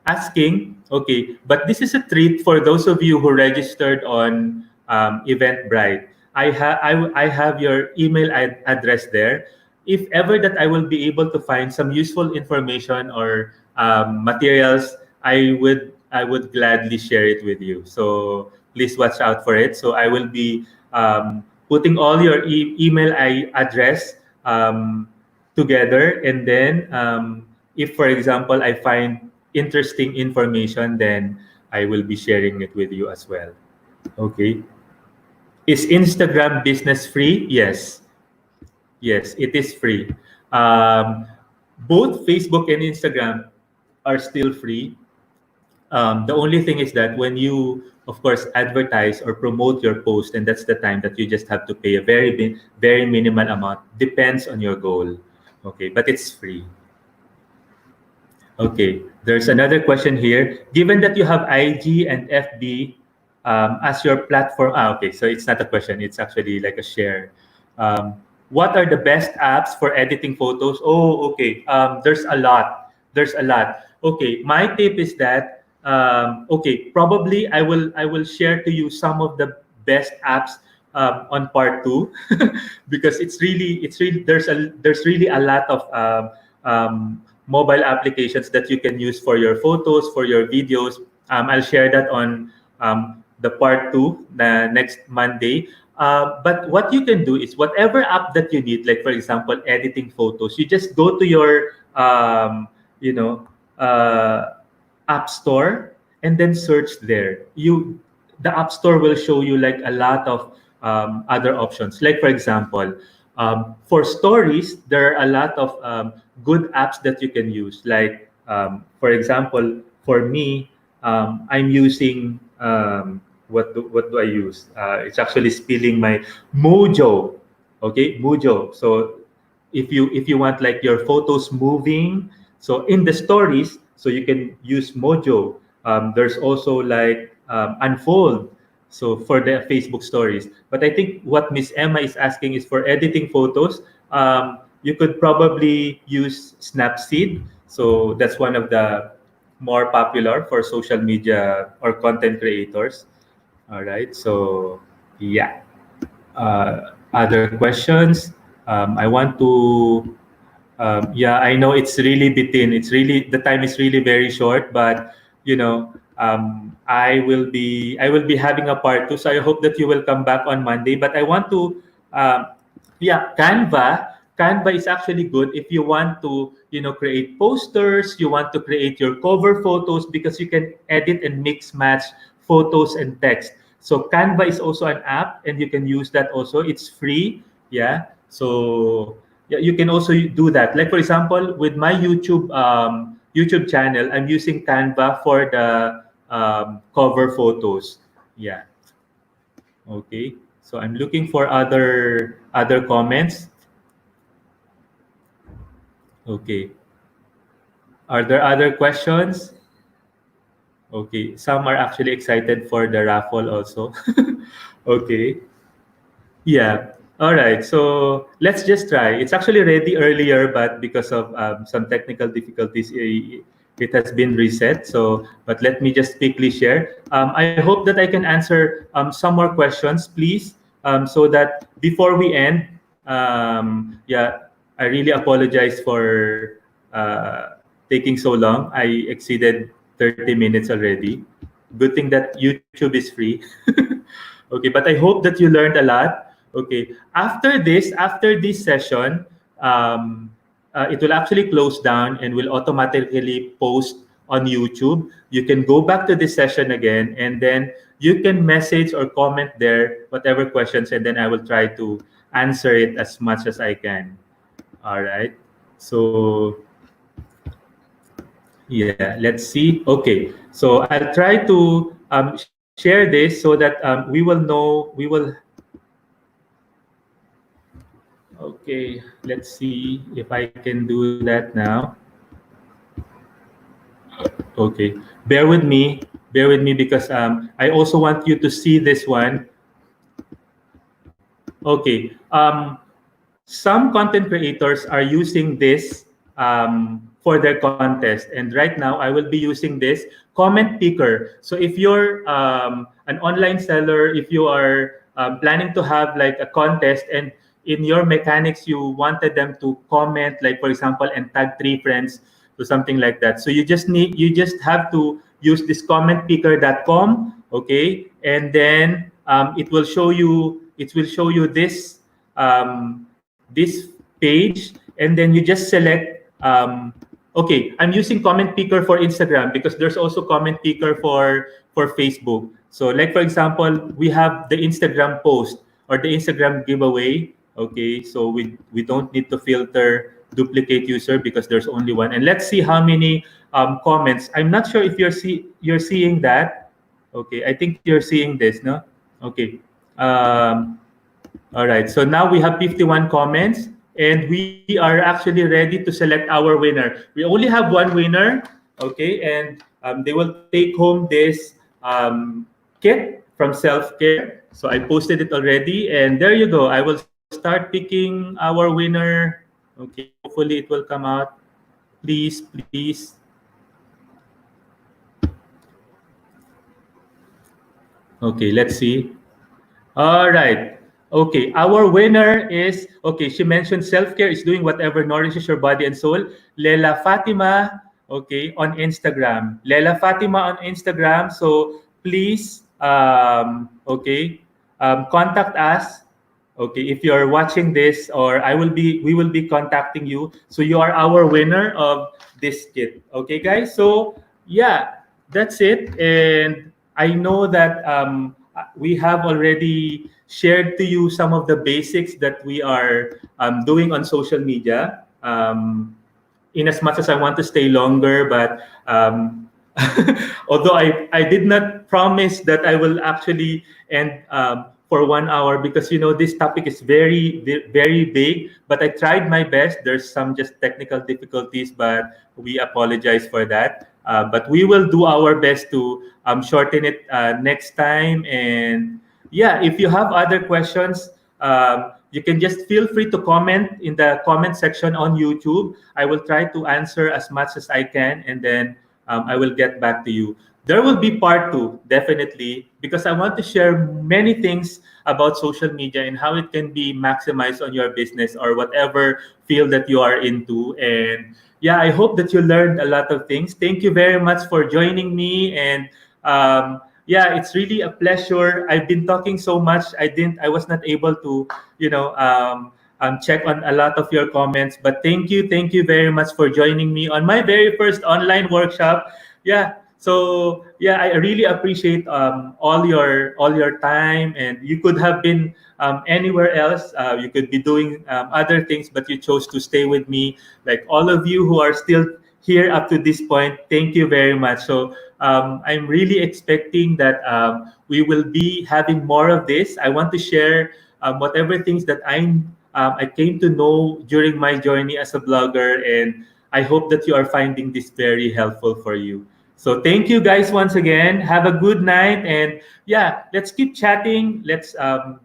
asking. Okay, but this is a treat for those of you who registered on Eventbrite. I have your email address there. If ever that I will be able to find some useful information or materials, I would gladly share it with you. So please watch out for it. So I will be putting all your email address together, and then if, for example, I find interesting information, then I will be sharing it with you as well. Okay. Is Instagram business free? Yes. Yes, it is free. Um, Both Facebook and Instagram are still free. The only thing is that when you, of course, advertise or promote your post, and that's the time that you just have to pay a very minimal amount. Depends on your goal. Okay, but it's free. Okay, there's another question here. Given that you have IG and FB as your platform, okay, so it's not a question, it's actually like a share. What are the best apps for editing photos? Oh, okay. There's a lot. There's a lot. Okay, my tip is that okay, probably I will share to you some of the best apps on part two because it's really there's really a lot of mobile applications that you can use for your photos, for your videos. I'll share that on the part two the next Monday. But what you can do is whatever app that you need, like for example, editing photos, you just go to your you know app store and then search there. The app store will show you like a lot of other options. Like for example, for stories, there are a lot of good apps that you can use. Like for example, for me, I'm using what do I use? It's actually spilling my Mojo. Okay, Mojo. So if you want like your photos moving, so in the stories, so you can use Mojo. There's also like Unfold, so for the Facebook stories. But I think what Miss Emma is asking is for editing photos. You could probably use Snapseed. So that's one of the more popular for social media or content creators. All right. So yeah. Other questions? I want to. Yeah, I know it's really bitin. It's really the time is really very short, but I will be having a part two. So I hope that you will come back on Monday. But I want to, yeah, Canva is actually good if you want to create posters. You want to create your cover photos because you can edit and mix match photos and text. So Canva is also an app, and you can use that also. It's free. Yeah. So yeah, you can also do that. Like for example, with my YouTube channel, I'm using Canva for the cover photos. Yeah. Okay. So I'm looking for other comments. Okay. Are there other questions? Okay. Some are actually excited for the raffle also. Okay. Yeah. All right. So let's just try. It's actually ready earlier, but because of some technical difficulties, it has been reset. So, but let me just quickly share. I hope that I can answer some more questions, please, so that before we end, yeah, I really apologize for taking so long. I exceeded 30 minutes already. Good thing that YouTube is free. Okay, but I hope that you learned a lot. Okay, after this session, it will actually close down and will automatically post on YouTube. You can go back to this session again, and then you can message or comment there whatever questions, and then I will try to answer it as much as I can. All right. So yeah, let's see. Okay, so I'll try to share this so that we will know. We will. Okay, let's see if I can do that now. Okay, bear with me. Bear with me because I also want you to see this one. Okay. Some content creators are using this for their contest, and right now I will be using this comment picker. So if you're an online seller, if you are planning to have like a contest, and in your mechanics you wanted them to comment, like for example, and tag 3 friends, so something like that. So you just have to use this commentpicker.com, okay, and then it will show you this page, and then you just select. Okay, I'm using comment picker for Instagram because there's also comment picker for Facebook. So like for example, we have the Instagram post or the Instagram giveaway. Okay, so we don't need to filter duplicate user because there's only one. And let's see how many comments. I'm not sure if you're seeing that. Okay, I think you're seeing this, no? Okay. All right, so now we have 51 comments, and we are actually ready to select our winner. We only have one winner, okay, and they will take home this kit from Self Care. So I posted it already, and there you go. I will start picking our winner. Okay, hopefully it will come out. Please, please. Okay, let's see. All right. Okay, our winner is, okay, she mentioned self-care is doing whatever nourishes your body and soul. Lela Fatima, okay, on Instagram. Lela Fatima on Instagram. So please, okay, contact us. Okay, if you're watching this, or we will be contacting you. So you are our winner of this kit. Okay, guys. So yeah, that's it. And I know that we have already shared to you some of the basics that we are doing on social media. In as much as I want to stay longer, but although I did not promise that I will actually end for 1 hour, because this topic is very big, but I tried my best. There's some just technical difficulties, but we apologize for that. But we will do our best to shorten it next time. And yeah, if you have other questions, you can just feel free to comment in the comment section on YouTube. I will try to answer as much as I can, and then I will get back to you. There will be part two, definitely, because I want to share many things about social media and how it can be maximized on your business or whatever field that you are into. And yeah, I hope that you learned a lot of things. Thank you very much for joining me. And yeah, it's really a pleasure. I've been talking so much. I was not able to, you know, check on a lot of your comments. But thank you very much for joining me on my very first online workshop. Yeah. So yeah, I really appreciate all your time, and you could have been anywhere else. You could be doing other things, but you chose to stay with me. Like all of you who are still here up to this point, thank you very much. So I'm really expecting that we will be having more of this. I want to share whatever things that I came to know during my journey as a blogger, and I hope that you are finding this very helpful for you. So thank you guys once again. Have a good night, and yeah, let's keep chatting. Let's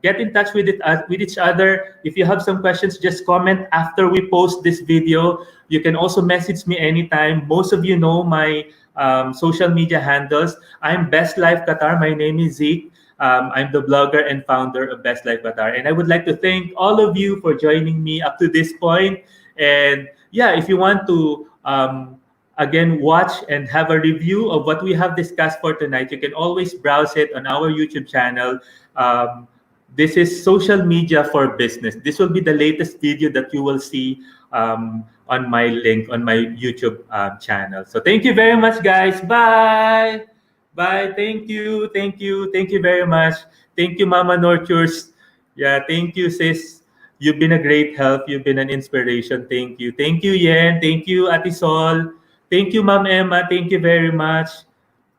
get in touch with each other. If you have some questions, just comment after we post this video. You can also message me anytime. Most of you know my social media handles. I'm Best Life Qatar. My name is Zeke. I'm the blogger and founder of Best Life Qatar. And I would like to thank all of you for joining me up to this point. And yeah, if you want to again watch and have a review of what we have discussed for tonight, you can always browse it on our YouTube channel. This is social media for business. This will be the latest video that you will see on my link on my YouTube channel. So thank you very much, guys. Bye. Bye. Thank you. Thank you. Thank you very much. Thank you, Mama Nurtures. Yeah, thank you, sis. You've been a great help. You've been an inspiration. Thank you. Thank you, Yen. Thank you, Atisol. Thank you, Ma'am Emma. Thank you very much.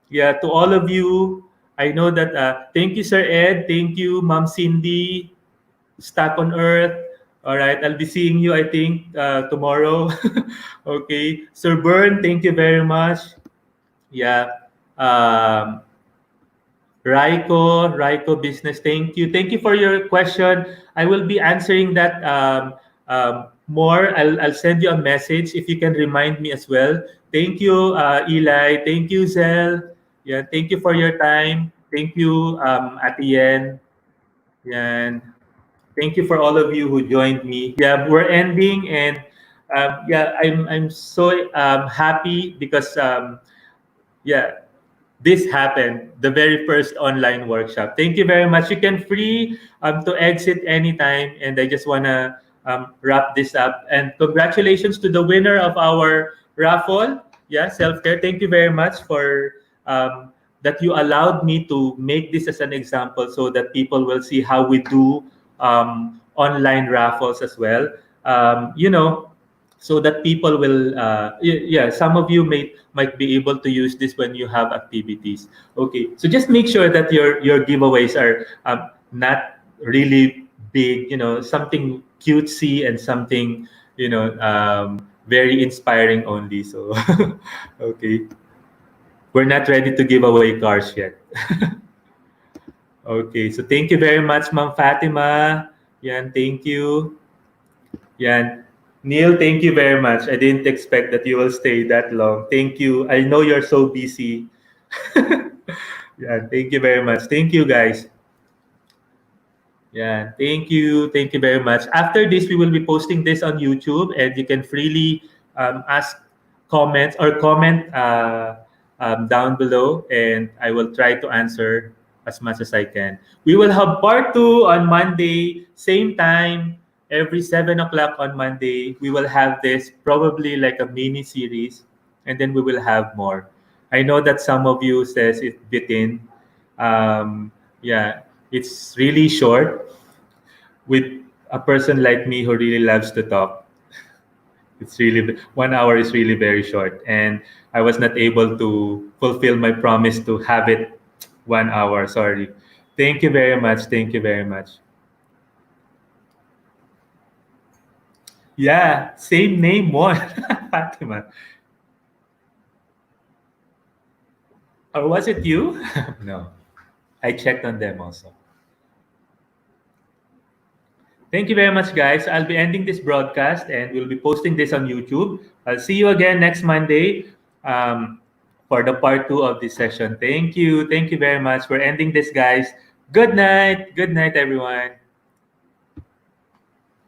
Yeah, to all of you. I know that. Thank you, Sir Ed. Thank you, Ma'am Cindy. Stuck on Earth. All right, I'll be seeing you, I think, tomorrow. Okay, Sir Bern, thank you very much. Yeah, um, Raiko Business, thank you for your question. I will be answering that more. I'll send you a message if you can remind me as well. Thank you, Eli. Thank you, Zell. Yeah, thank you for your time. Thank you, Atiyen. Yeah, thank you for all of you who joined me. Yeah, we're ending, and yeah, I'm so happy because yeah, this happened, the very first online workshop. Thank you very much. You can free to exit anytime, and I just wanna wrap this up. And congratulations to the winner of our raffle. Yeah, self care. Thank you very much for that you allowed me to make this as an example, so that people will see how we do online raffles as well. You know, so that people will yeah, some of you might be able to use this when you have activities. Okay, so just make sure that your giveaways are not really big, you know, something cutesy and something, you know, very inspiring only. So okay, we're not ready to give away cars yet. Okay, so thank you very much, Ma'am Fatima. Yan, thank you. Yan. Neil, thank you very much. I didn't expect that you will stay that long. Thank you. I know you're so busy. Yeah, thank you very much. Thank you, guys. Yeah, thank you. Thank you very much. After this, we will be posting this on YouTube, and you can freely ask comments or comment down below, and I will try to answer as much as I can. We will have part two on Monday, same time, every 7 o'clock on Monday. We will have this probably like a mini series, and then we will have more. I know that some of you says it bit in. Yeah, it's really short with a person like me who really loves to talk. It's really 1 hour is really very short, and I was not able to fulfill my promise to have it 1 hour. Sorry. Thank you very much. Thank you very much. Yeah, same name one. Fatima. Or was it you? No. I checked on them also. Thank you very much, guys. I'll be ending this broadcast, and we'll be posting this on YouTube. I'll see you again next Monday. Um, for the part two of this session. Thank you. Thank you very much. We're ending this, guys. Good night. Good night, everyone.